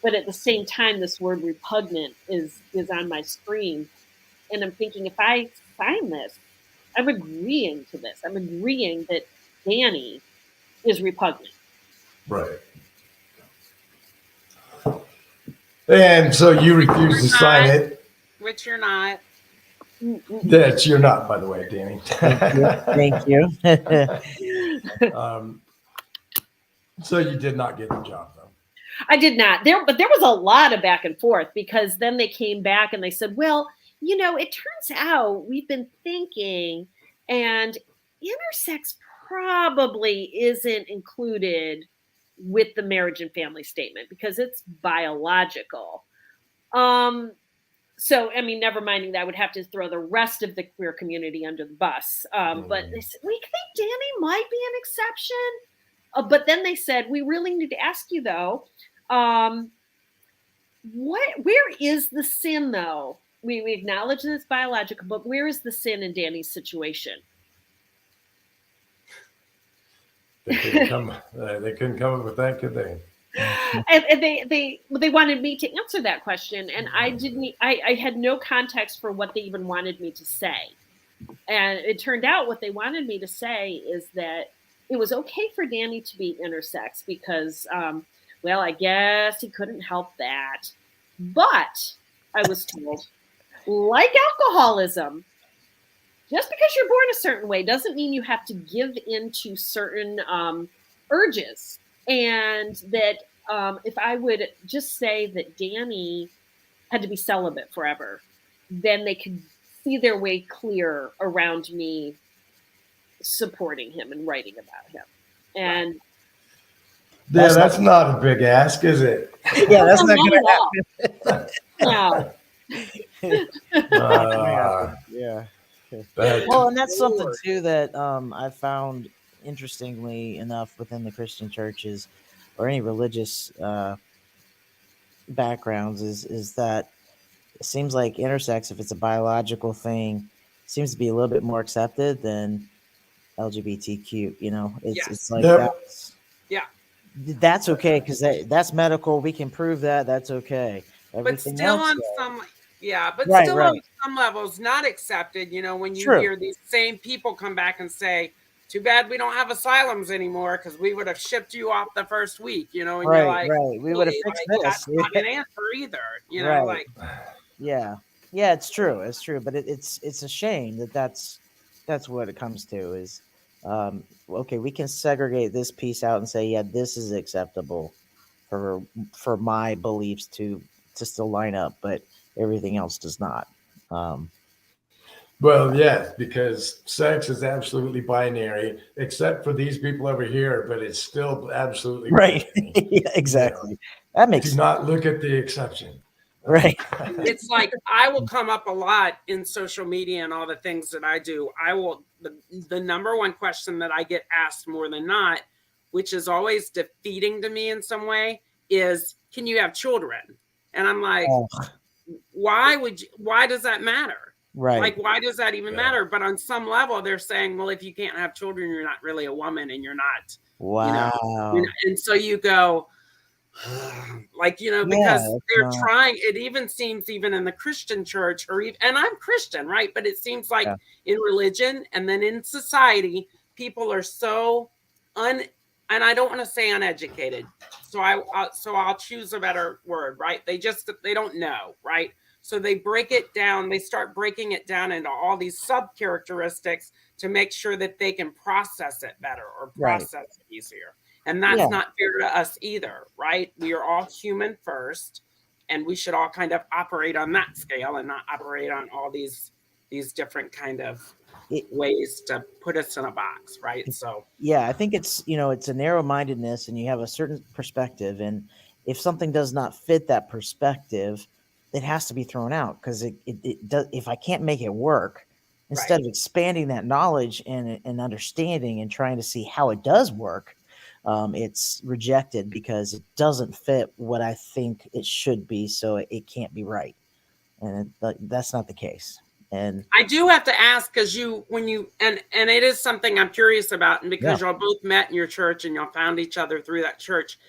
But at the same time, this word repugnant is on my screen. And I'm thinking, if I sign this, I'm agreeing to this. I'm agreeing that Danny is repugnant. Right. And so you refuse to sign it. Which you're not. That you're not, by the way, Danny. Thank you. So you did not get the job, though. I did not. But there was a lot of back and forth, because then they came back and they said, well, it turns out we've been thinking, and intersex probably isn't included with the marriage and family statement because it's biological. So, I mean, never minding that, I would have to throw the rest of the queer community under the bus. But they said, we think Danny might be an exception. But then they said, we really need to ask you, though, where is the sin, though? We acknowledge that it's biological, but where is the sin in Danny's situation? They couldn't come up with that, could they? And they wanted me to answer that question, and I had no context for what they even wanted me to say. And it turned out what they wanted me to say is that it was okay for Danny to be intersex because, well, I guess he couldn't help that. But I was told, like alcoholism, just because you're born a certain way doesn't mean you have to give in to certain urges. And that if I would just say that Danny had to be celibate forever, then they could see their way clear around me supporting him and writing about him. And that's not a big ask, is it? Yeah, that's not going to happen. No. Yeah. Well, and that's something too that I found interestingly enough within the Christian churches or any religious backgrounds is that it seems like intersex, if it's a biological thing, seems to be a little bit more accepted than LGBTQ. It's like that's okay because that's medical. We can prove that. That's okay. Everything but still else, on some. Yeah, but right, still right. on some levels not accepted, when you hear these same people come back and say, too bad we don't have asylums anymore because we would have shipped you off the first week, and right, you're like, right. We would have fixed this. That's not an answer either, right. Yeah, it's true. It's true. But it's a shame that's what it comes to is, okay, we can segregate this piece out and say, yeah, this is acceptable for my beliefs to still line up, but everything else does not. Well, yes, because sex is absolutely binary, except for these people over here, but it's still absolutely right. Yeah, exactly. That makes sense. Do not look at the exception. Right. It's like I will come up a lot in social media and all the things that I do. The number one question that I get asked more than not, which is always defeating to me in some way, is, can you have children? And I'm like, why does that matter? Right. Like, why does that even matter? But on some level, they're saying, well, if you can't have children, you're not really a woman and you're not. Wow. And so you go, because they're trying, it even seems even in the Christian church and I'm Christian, right? But it seems like in religion and then in society, people are so and I don't want to say uneducated. So I'll choose a better word, right? They don't know, right? So they break it down. They start breaking it down into all these sub characteristics to make sure that they can process it better or process it easier. And that's not fair to us either, right? We are all human first, and we should all kind of operate on that scale and not operate on all these different kind of ways to put us in a box, right? So I think it's it's a narrow-mindedness, and you have a certain perspective, and if something does not fit that perspective, it has to be thrown out because it does. If I can't make it work, instead of expanding that knowledge and understanding and trying to see how it does work, it's rejected because it doesn't fit what I think it should be. So it can't be right. And that's not the case. And I do have to ask, because and it is something I'm curious about, and because y'all both met in your church and y'all found each other through that church.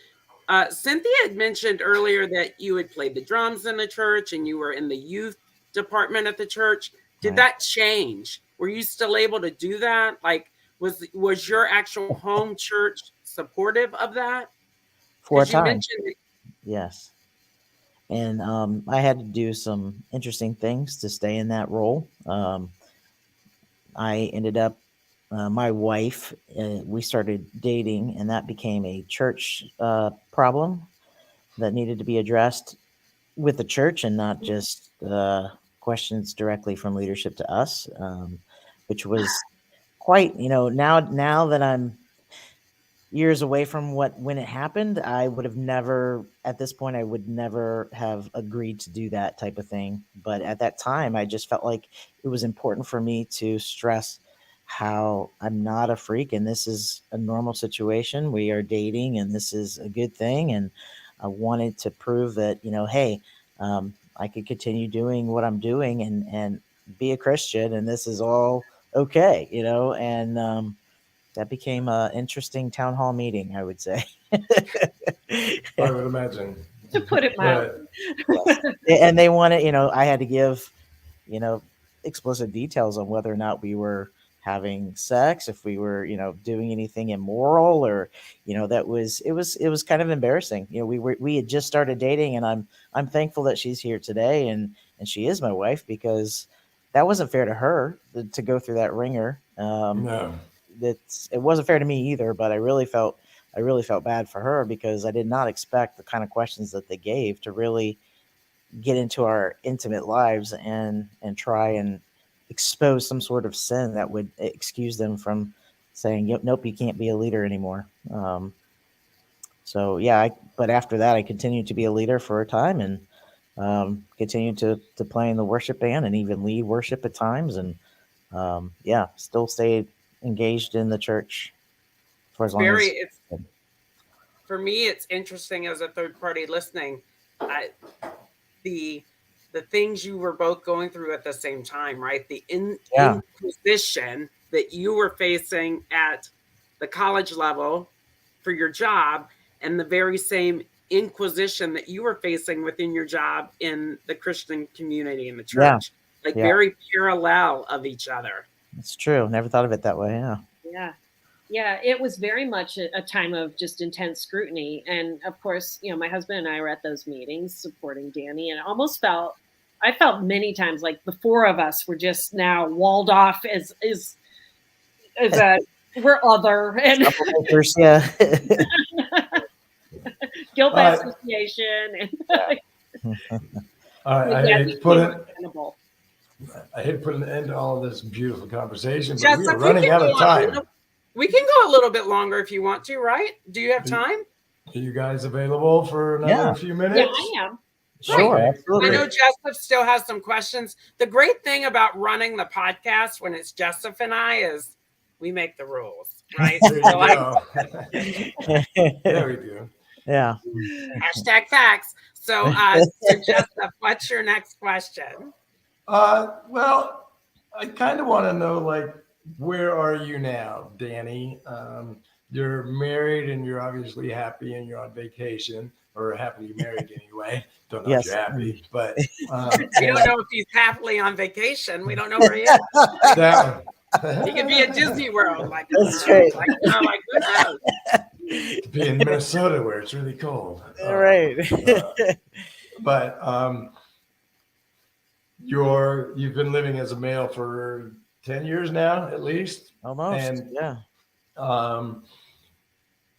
Cynthia had mentioned earlier that you had played the drums in the church and you were in the youth department at the church. Did that change? Were you still able to do that? Like, was your actual home church supportive of that? For a time, mentioned yes. And I had to do some interesting things to stay in that role. I ended up, my wife, we started dating, and that became a church problem that needed to be addressed with the church and not just questions directly from leadership to us, which was quite, now that I'm years away from when it happened, I would have never, at this point, I would never have agreed to do that type of thing. But at that time, I just felt like it was important for me to stress how I'm not a freak and this is a normal situation. We are dating and this is a good thing. And I wanted to prove that, hey, I could continue doing what I'm doing and be a Christian, and this is all okay, and that became an interesting town hall meeting, I would say. I would imagine. To put it mildly. And they wanted, I had to give, explicit details on whether or not we were having sex, if we were, doing anything immoral, or, it was kind of embarrassing. We had just started dating, and I'm thankful that she's here today and she is my wife, because that wasn't fair to her to go through that ringer. No. It wasn't fair to me either, but I really felt bad for her, because I did not expect the kind of questions that they gave to really get into our intimate lives and try and expose some sort of sin that would excuse them from saying, nope, you can't be a leader anymore. But after that, I continued to be a leader for a time, and continued to play in the worship band and even lead worship at times. And still stayed engaged in the church for as long as. For me, it's interesting as a third party listening. The things you were both going through at the same time, right? The inquisition that you were facing at the college level for your job, and the very same inquisition that you were facing within your job in the Christian community in the church, very parallel of each other. It's true. Never thought of it that way. Yeah, it was very much a time of just intense scrutiny. And of course, my husband and I were at those meetings supporting Danny, and I felt many times like the four of us were just now walled off as we're other and guilt by association. I hate to put an end to all of this beautiful conversation, but we are running out of time. We can go a little bit longer if you want to, right? Do you have time? Are you guys available for another few minutes? Yeah, I am. Sure, right. absolutely. I know Jesf still has some questions. The great thing about running the podcast when it's Jesf and I is we make the rules, right? Yeah, we do. Yeah. Hashtag facts. So Jesf, what's your next question? Well, I kind of want to know, where are you now, Danny? You're married and you're obviously happy and you're on vacation, or happily married anyway. Don't know if you're happy, but we don't know if he's happily on vacation. We don't know where he is. That He could be at Disney World. That's right. Who knows? Be in Minnesota where it's really cold. Right. But you've been living as a male for 10 years now, at least. Almost. And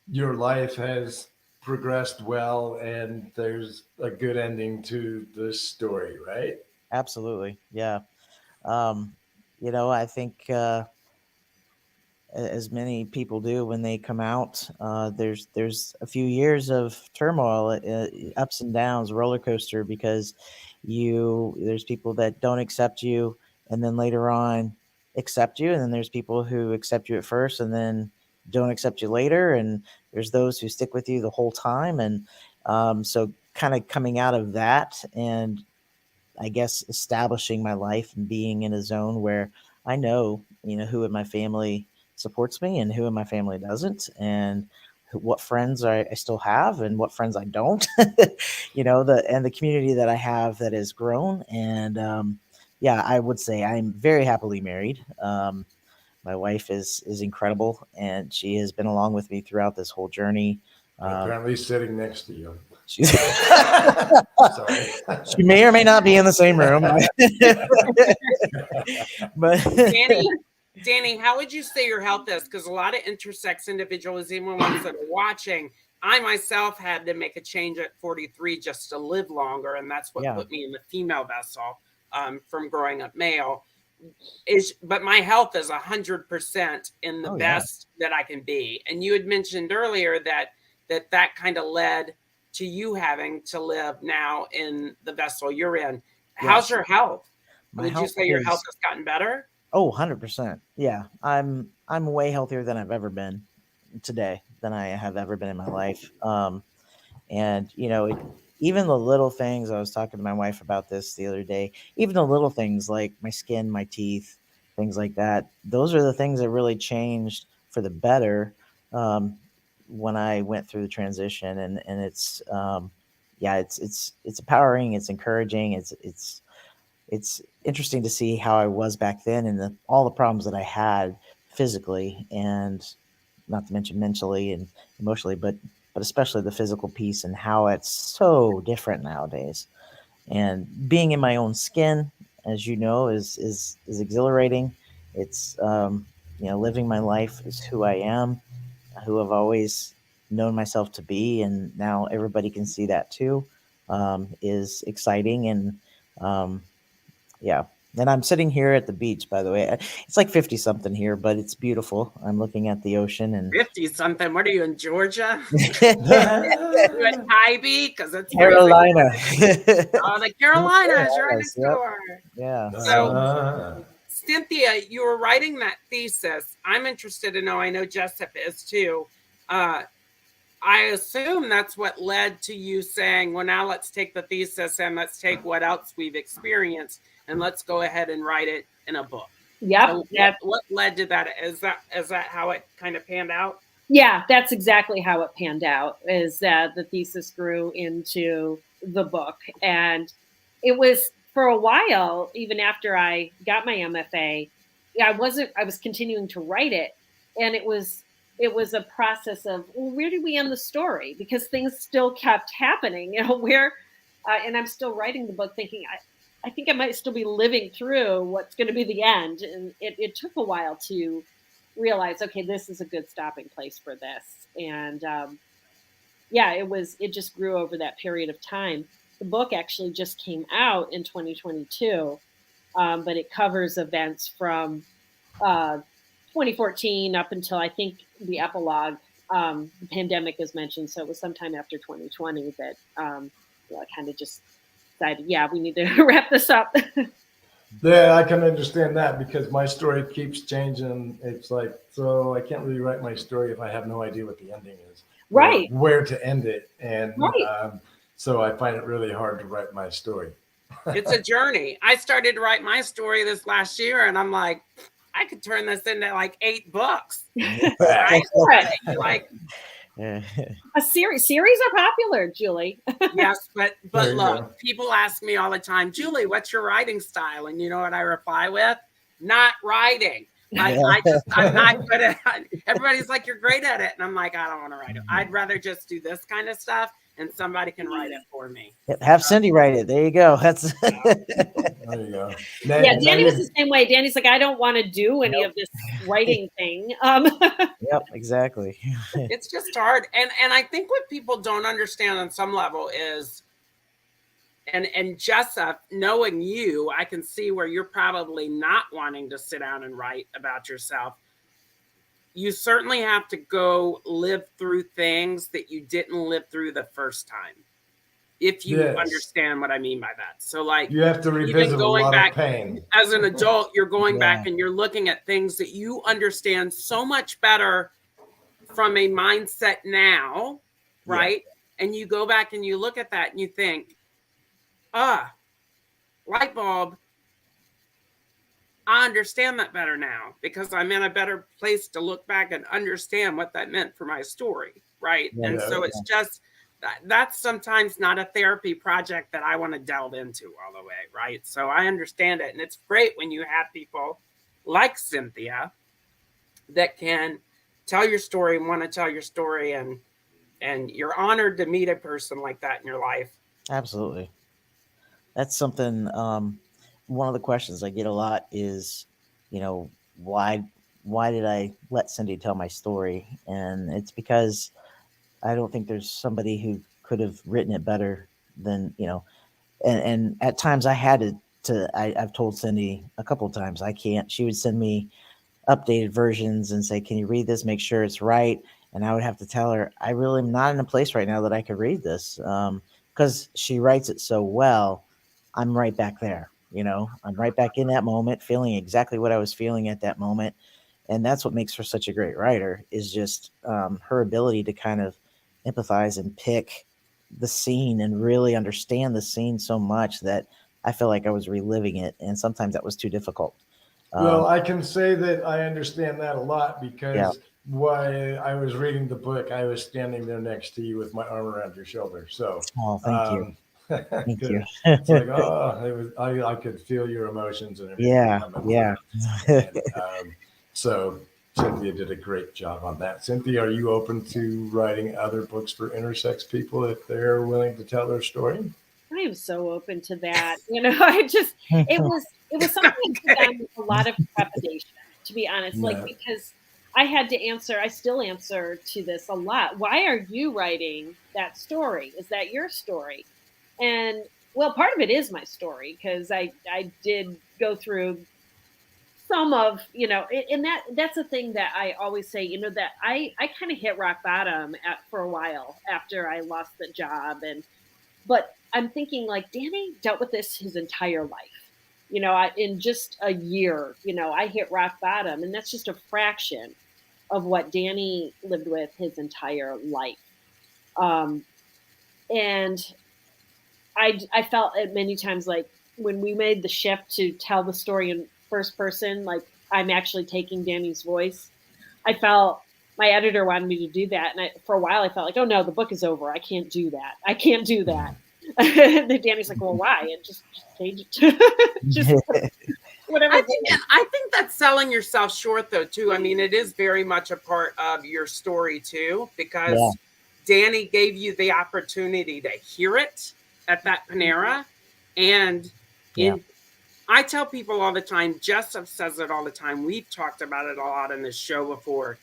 your life has progressed well, and there's a good ending to the story, right? Absolutely. Yeah. I think as many people do when they come out, there's a few years of turmoil, ups and downs, roller coaster, because there's people that don't accept you, and then later on accept you, and then there's people who accept you at first and then don't accept you later, and there's those who stick with you the whole time. And so kind of coming out of that, and I guess establishing my life and being in a zone where I know, who in my family supports me and who in my family doesn't, and what friends I still have and what friends I don't, the community that I have that has grown. And yeah, I would say I'm very happily married. My wife is incredible, and she has been along with me throughout this whole journey. Apparently sitting next to you. She's Sorry. She may or may not be in the same room. But Danny, how would you say your health is? Because a lot of intersex individuals, even ones that are watching, I myself had to make a change at 43 just to live longer, and that's what put me in the female vessel from growing up male. But my health is 100% in the best that I can be. And you had mentioned earlier that kind of led to you having to live now in the vessel you're in. How's your health? Would you say your health has gotten better? Oh, 100%. Yeah. I'm way healthier than I've ever been today than I have ever been in my life. And even the little things, I was talking to my wife about this the other day, even the little things like my skin, my teeth, things like that. Those are the things that really changed for the better when I went through the transition. And it's it's empowering, it's encouraging, it's interesting to see how I was back then and all the problems that I had physically, and not to mention mentally and emotionally, but especially the physical piece and how it's so different nowadays. And being in my own skin, as you know, is exhilarating. It's living my life as who I am, who I've always known myself to be, and now everybody can see that too. Is exciting. And yeah. And I'm sitting here at the beach, by the way. It's like 50 something here, but it's beautiful. I'm looking at the ocean. And 50 something. What are you in Georgia? You in Tybee? Because it's Carolina. The Carolinas, you're right next door. Yeah. So, Cynthia, you were writing that thesis. I'm interested to know. I know Jesf is too. I assume that's what led to you saying, well, now let's take the thesis and let's take what else we've experienced and let's go ahead and write it in a book. Yep. So what led to that? Is that how it kind of panned out? Yeah, that's exactly how it panned out, is that the thesis grew into the book. And it was for a while, even after I got my MFA, I was continuing to write it. And it was a process of, well, where do we end the story? Because things still kept happening, and I'm still writing the book thinking, I think I might still be living through what's going to be the end. And it took a while to realize, okay, this is a good stopping place for this. And it just grew over that period of time. The book actually just came out in 2022, but it covers events from 2014 up until I think the epilogue. The pandemic is mentioned, so it was sometime after 2020 that I kind of just decided, we need to wrap this up. Yeah, I can understand that because my story keeps changing. It's like, so I can't really write my story if I have no idea what the ending is, right? Where to end it, and right. So I find it really hard to write my story. It's a journey. I started to write my story this last year, and I'm like, I could turn this into like 8 books. Right? Like a series are popular, Julie. Yes, but look, people ask me all the time, Julie, what's your writing style? And you know what I reply with? Not writing. Like I'm not good at it. Everybody's like, you're great at it. And I'm like, I don't want to write it. I'd rather just do this kind of stuff and somebody can write it for me. Have Cindy write it. There you go. That's there you go. Danny was the same way. Danny's like, I don't want to do any of this writing thing. Yep, exactly. It's just hard. And I think what people don't understand on some level is, and Jesf, knowing you, I can see where you're probably not wanting to sit down and write about yourself. You certainly have to go live through things that you didn't live through the first time. if you Yes. understand what I mean by that. So like You have to revisit a going lot back of pain. as an adult, you're going back Yeah. and you're looking at things that you understand so much better from a mindset now, right? And you go back and you look at that and you think, light bulb, I understand that better now because I'm in a better place to look back and understand what that meant for my story, right? Yeah, And so it's just that's sometimes not a therapy project that I want to delve into all the way, right? So I understand it. And it's great when you have people like Cynthia that can tell your story and want to tell your story, and you're honored to meet a person like that in your life. Absolutely. That's something. One of the questions I get a lot is, why did I let Cindy tell my story? And it's because I don't think there's somebody who could have written it better than, and at times I had I've told Cindy a couple of times I can't. She would send me updated versions and say, can you read this, make sure it's right? And I would have to tell her, I really am not in a place right now that I could read this, because she writes it so well. I'm right back there, I'm right back in that moment, feeling exactly what I was feeling at that moment. And that's what makes her such a great writer, is just her ability to kind of empathize and pick the scene and really understand the scene so much that I feel like I was reliving it. And sometimes that was too difficult. Well, I can say that I understand that a lot because Yeah. while I was reading the book, I was standing there next to you with my arm around your shoulder. So, Oh, thank you. Thank you. It's like, I could feel your emotions and everything. Yeah, coming yeah. out. And, so Cynthia did a great job on that. Cynthia, are you open to writing other books for intersex people if they're willing to tell their story? I am so open to that. It was something that done with a lot of trepidation, to be honest. Yeah. Because I still answer to this a lot. Why are you writing that story? Is that your story? And well, part of it is my story because I did go through some of, and that's a thing that I always say, that I kind of hit rock bottom for a while after I lost the job. But I'm thinking like Danny dealt with this his entire life, in just a year, I hit rock bottom, and that's just a fraction of what Danny lived with his entire life. And I felt it many times, like when we made the shift to tell the story in first person, like I'm actually taking Danny's voice. I felt my editor wanted me to do that. And for a while I felt like, oh no, the book is over. I can't do that. And then Danny's like, well, why? And just change it. Just whatever. I think that's selling yourself short though, too. I mean, it is very much a part of your story too, because Danny gave you the opportunity to hear it at that Panera. And I tell people all the time, Jesf says it all the time. We've talked about it a lot in this show before.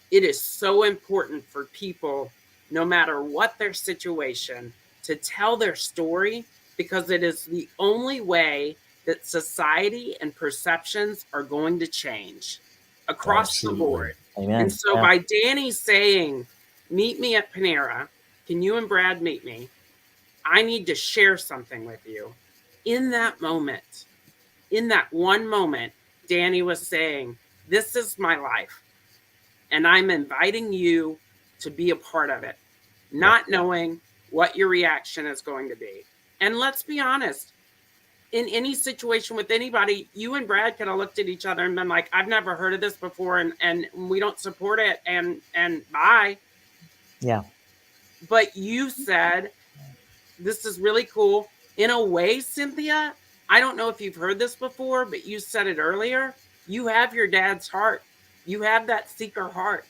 It is so important for people, no matter what their situation, to tell their story, because it is the only way that society and perceptions are going to change across the board. Amen. And so by Danny saying, meet me at Panera, can you and Brad meet me? I need to share something with you. In that moment, in that one moment, Danny was saying, this is my life, and I'm inviting you to be a part of it, not knowing what your reaction is going to be. And let's be honest, in any situation with anybody, you and Brad could have looked at each other and been like, I've never heard of this before, and we don't support it, and bye. Yeah. But you said, this is really cool. In a way, Cynthia, I don't know if you've heard this before, but you said it earlier. You have your dad's heart. You have that seeker heart,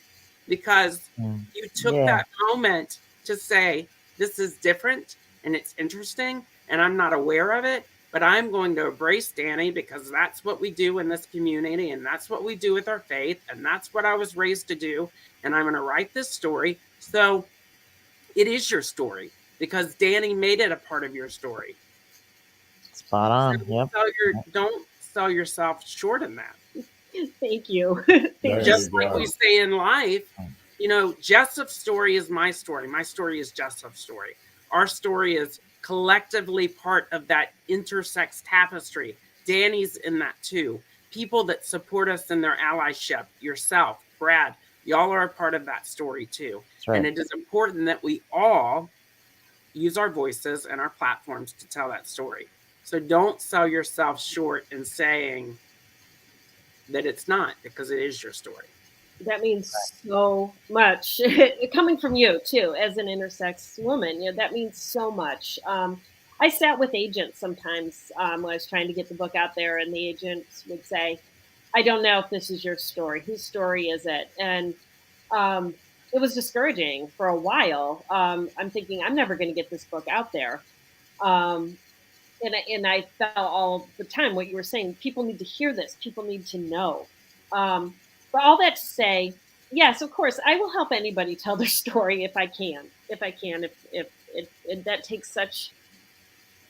because you took that moment to say, this is different and it's interesting and I'm not aware of it, but I'm going to embrace Danny because that's what we do in this community, and that's what we do with our faith, and that's what I was raised to do, and I'm going to write this story. So it is your story because Danny made it a part of your story. Spot on. So don't sell yourself short in that. Thank you. Just like we say in life, Jessup's story is my story. My story is Jessup's story. Our story is collectively part of that intersex tapestry. Danny's in that too. People that support us in their allyship, yourself, Brad, y'all are a part of that story too. That's right. And it is important that we all use our voices and our platforms to tell that story. So don't sell yourself short in saying that it's not, because it is your story. That means so much. Coming from you too, as an intersex woman, that means so much. I sat with agents sometimes when I was trying to get the book out there, and the agents would say, I don't know if this is your story. Whose story is it? And it was discouraging for a while. I'm thinking, I'm never going to get this book out there. And I felt all the time what you were saying. People need to hear this. People need to know. But all that to say, yes, of course, I will help anybody tell their story if I can. If that takes such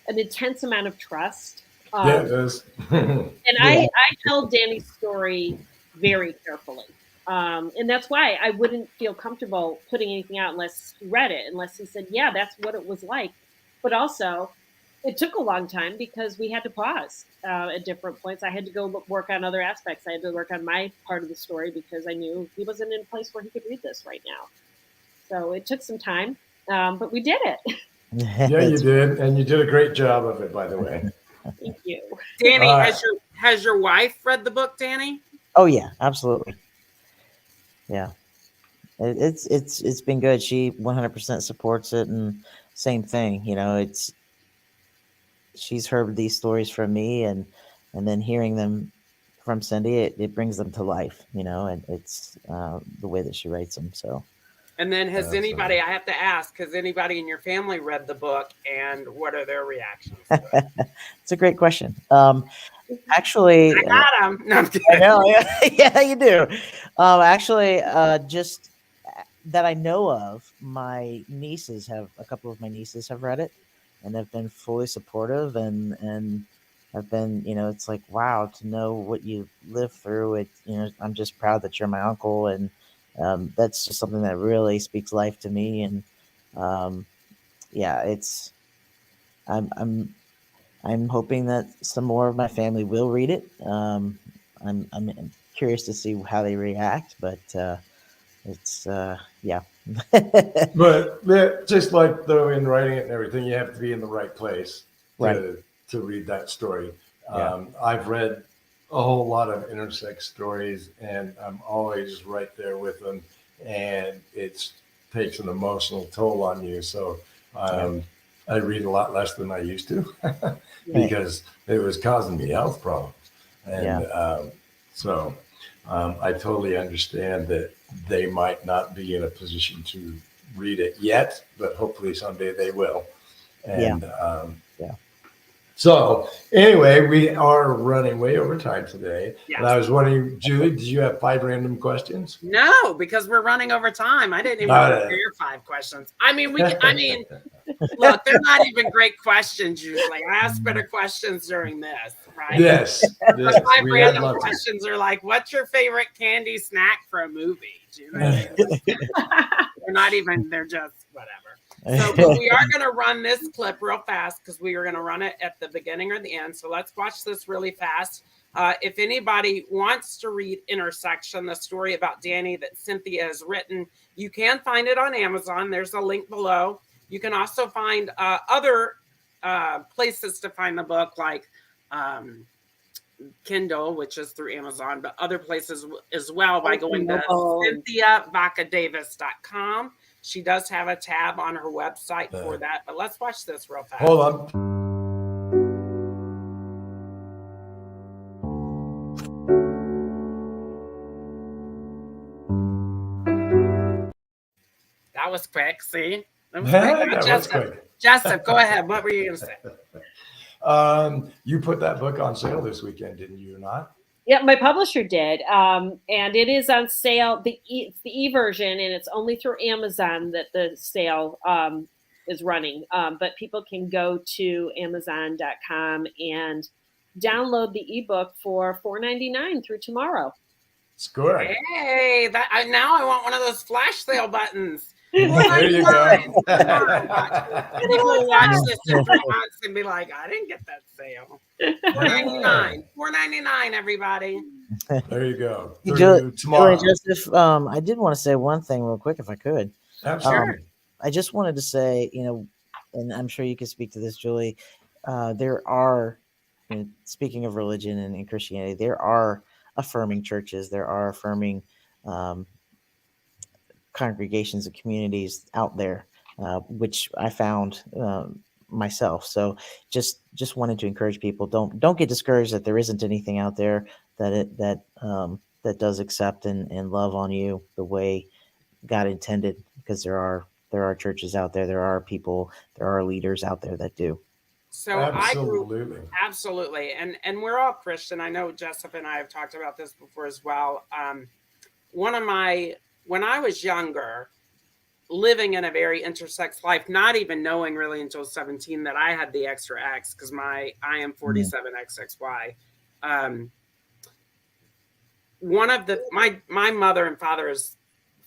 an intense amount of trust. Yeah, it does. And I held Danny's story very carefully. And that's why I wouldn't feel comfortable putting anything out unless he read it, unless he said, yeah, that's what it was like. But also, it took a long time because we had to pause at different points. I had to go work on other aspects. I had to work on my part of the story because I knew he wasn't in a place where he could read this right now. So it took some time, but we did it. Yeah, you did. And you did a great job of it, by the way. Thank you. Danny, has your wife read the book, Danny? Oh yeah, absolutely. Yeah, it's been good. She 100% supports it, and same thing. She's heard these stories from me, and then hearing them from Cindy, it brings them to life. And it's the way that she writes them. So. And then I have to ask, has anybody in your family read the book, and what are their reactions to it? It's a great question. Actually, I got them. No, I'm kidding. I know. Yeah, you do. Actually, just that I know of, a couple of my nieces have read it and have been fully supportive, and have been, it's like, wow, to know what you lived through it. I'm just proud that you're my uncle, and that's just something that really speaks life to me. And yeah, I'm hoping that some more of my family will read it. I'm curious to see how they react, but it's yeah. But just like though in writing it and everything, you have to be in the right place to read that story. Yeah. I've read a whole lot of intersex stories, and I'm always right there with them, and it takes an emotional toll on you. So I read a lot less than I used to because it was causing me health problems. And so I totally understand that they might not be in a position to read it yet, but hopefully someday they will. And so anyway, we are running way over time today. Yes. And I was wondering, Julie, did you have 5 random questions? No, because we're running over time. I didn't even prepare 5 questions. I mean, look, they're not even great questions usually. I ask better questions during this, right? Yes. The 5 random questions are like, what's your favorite candy snack for a movie? Do you know what I mean? They're just whatever. So, but we are going to run this clip real fast because we are going to run it at the beginning or the end. So let's watch this really fast. If anybody wants to read Intersexion, the story about Danny that Cynthia has written, you can find it on Amazon. There's a link below. You can also find other places to find the book, like Kindle, which is through Amazon, but other places as well by going to CynthiaVaccaDavis.com. She does have a tab on her website for that, but let's watch this real fast. Hold on. That was quick. See? That was quick. Jesf, go ahead. What were you going to say? You put that book on sale this weekend, didn't you? Not? Yeah, my publisher did, and it is on sale. It's the e-version, and it's only through Amazon that the sale is running. But people can go to Amazon.com and download the ebook for $4.99 through tomorrow. Score. Hey, now I want one of those flash sale buttons. There you go. People watch this in 3 months and be like, I didn't get that sale. $4.99. $4.99, everybody. There you go. Hey, Through tomorrow. Joseph, I did want to say one thing real quick, if I could. Absolutely. I just wanted to say, and I'm sure you can speak to this, Julie. There are, speaking of religion and Christianity, there are affirming churches. There are affirming congregations and communities out there, which I found myself. So just wanted to encourage people, don't get discouraged that there isn't anything out there that does accept and love on you the way God intended, because there are churches out there, there are people, there are leaders out there that do. So absolutely. Absolutely. And we're all Christian. I know Jesf and I have talked about this before as well. When I was younger, living in a very intersex life, not even knowing really until 17 that I had the extra X, because I am 47XXY. One of my mother and father's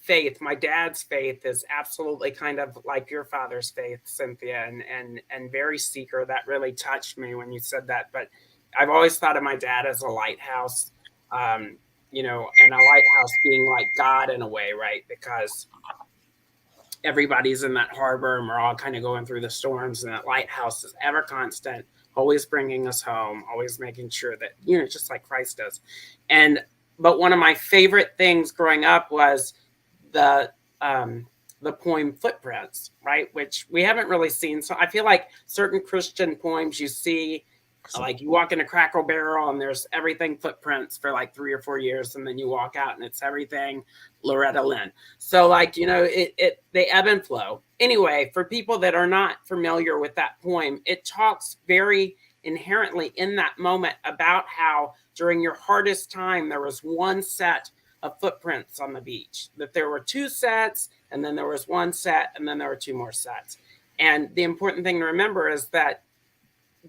faith, my dad's faith, is absolutely kind of like your father's faith, Cynthia, and very seeker. That really touched me when you said that. But I've always thought of my dad as a lighthouse, and a lighthouse being like God in a way, right? Because everybody's in that harbor and we're all kind of going through the storms, and that lighthouse is ever constant, always bringing us home, always making sure that, just like Christ does. But one of my favorite things growing up was the poem Footprints, right? Which we haven't really seen. So I feel like certain Christian poems you see, like you walk in a Cracker Barrel and there's everything Footprints for like 3 or 4 years, and then you walk out and it's everything Loretta Lynn. So they ebb and flow. Anyway, for people that are not familiar with that poem, it talks very inherently in that moment about how during your hardest time there was one set of footprints on the beach, that there were 2 sets, and then there was 1 set, and then there were 2 more sets. And the important thing to remember is that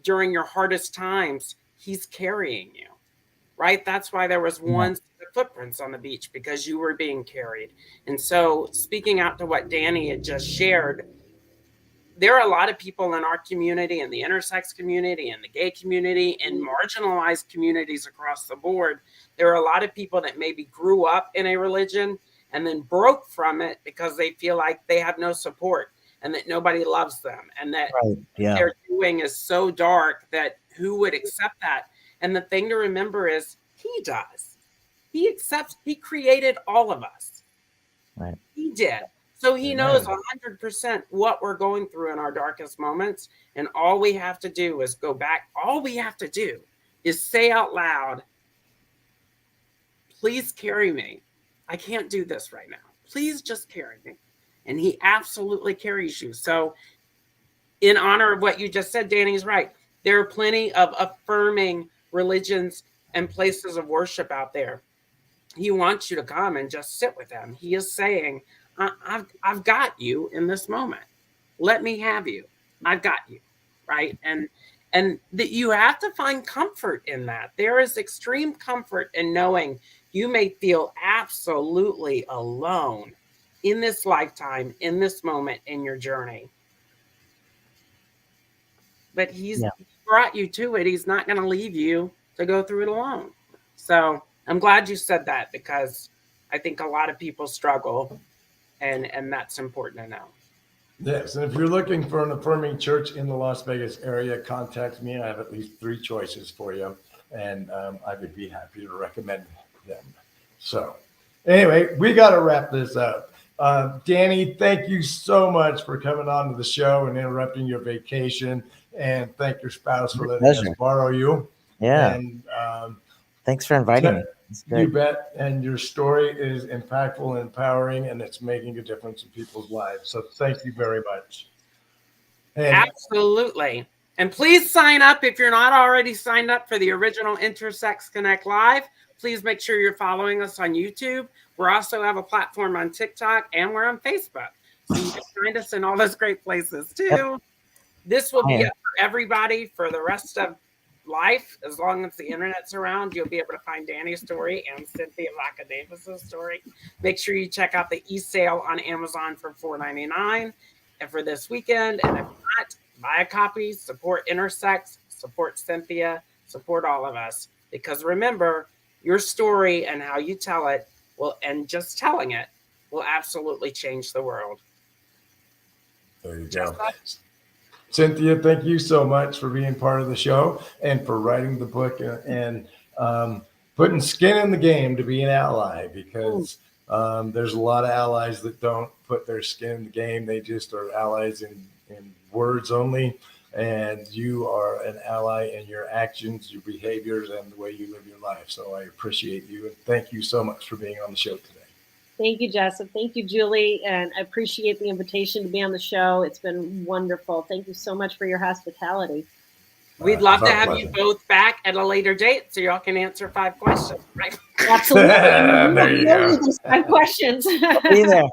during your hardest times, he's carrying you, right? That's why there was 1 set of footprints on the beach, because you were being carried. And so, speaking out to what Danny had just shared, there are a lot of people in our community, in the intersex community, in the gay community, in marginalized communities across the board. There are a lot of people that maybe grew up in a religion and then broke from it because they feel like they have no support and that nobody loves them, and that what they're doing is so dark that who would accept that? And the thing to remember is he does. He accepts, he created all of us. Right. He did. So he knows 100% what we're going through in our darkest moments. And all we have to do is go back. All we have to do is say out loud, please carry me. I can't do this right now. Please just carry me. And he absolutely carries you. So in honor of what you just said, Danny's right. There are plenty of affirming religions and places of worship out there. He wants you to come and just sit with him. He is saying, I've got you in this moment. Let me have you. I've got you, right? And that you have to find comfort in that. There is extreme comfort in knowing you may feel absolutely alone in this lifetime, in this moment in your journey. But he's brought you to it. He's not going to leave you to go through it alone. So I'm glad you said that, because I think a lot of people struggle. And that's important to know. Yes, and if you're looking for an affirming church in the Las Vegas area, contact me. I have at least 3 choices for you, and I would be happy to recommend them. So anyway, we got to wrap this up. Danny, thank you so much for coming on to the show and interrupting your vacation, and thank your spouse for letting us borrow you. Yeah. And thanks for inviting me. You bet. And your story is impactful and empowering, and it's making a difference in people's lives. So thank you very much. And absolutely. And please sign up if you're not already signed up for the original Intersex Connect Live. Please make sure you're following us on YouTube. We also have a platform on TikTok, and we're on Facebook. So you can find us in all those great places too. This will be up for everybody for the rest of life, as long as the internet's around, you'll be able to find Danny's story and Cynthia Vacca Davis's story. Make sure you check out the e-sale on Amazon for $4.99 and for this weekend. And if not, buy a copy, support Intersex, support Cynthia, support all of us. Because remember, your story and how you tell it will, and just telling it, will absolutely change the world. There you go. Cynthia, thank you so much for being part of the show and for writing the book and putting skin in the game to be an ally, because there's a lot of allies that don't put their skin in the game. They just are allies in words only. And you are an ally in your actions, your behaviors, and the way you live your life. So I appreciate you. And thank you so much for being on the show today. Thank you, Jesf. Thank you, Julie. And I appreciate the invitation to be on the show. It's been wonderful. Thank you so much for your hospitality. We'd love to have you both back at a later date so y'all can answer 5 questions, right? Absolutely. There you go. Those 5 questions. Be there.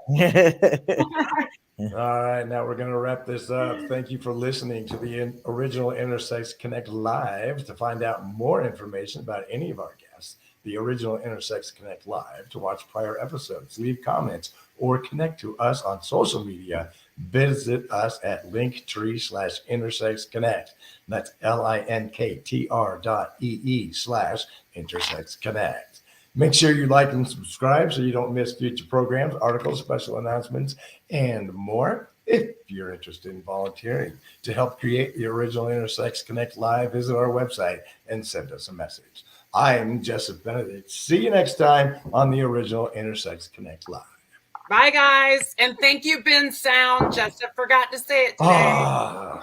All right, now we're going to wrap this up. Thank you for listening to the original Intersex Connect Live. To find out more information about any of our guests, the original Intersex Connect Live, to watch prior episodes, leave comments, or connect to us on social media, visit us at linktree/IntersexConnect. That's linktr.ee/IntersexConnect. Make sure you like and subscribe so you don't miss future programs, articles, special announcements, and more. If you're interested in volunteering to help create the original Intersex Connect Live, visit our website and send us a message. I'm Jesf Benedict. See you next time on the original Intersex Connect Live. Bye, guys. And thank you, Ben Sound. Just forgot to say it today.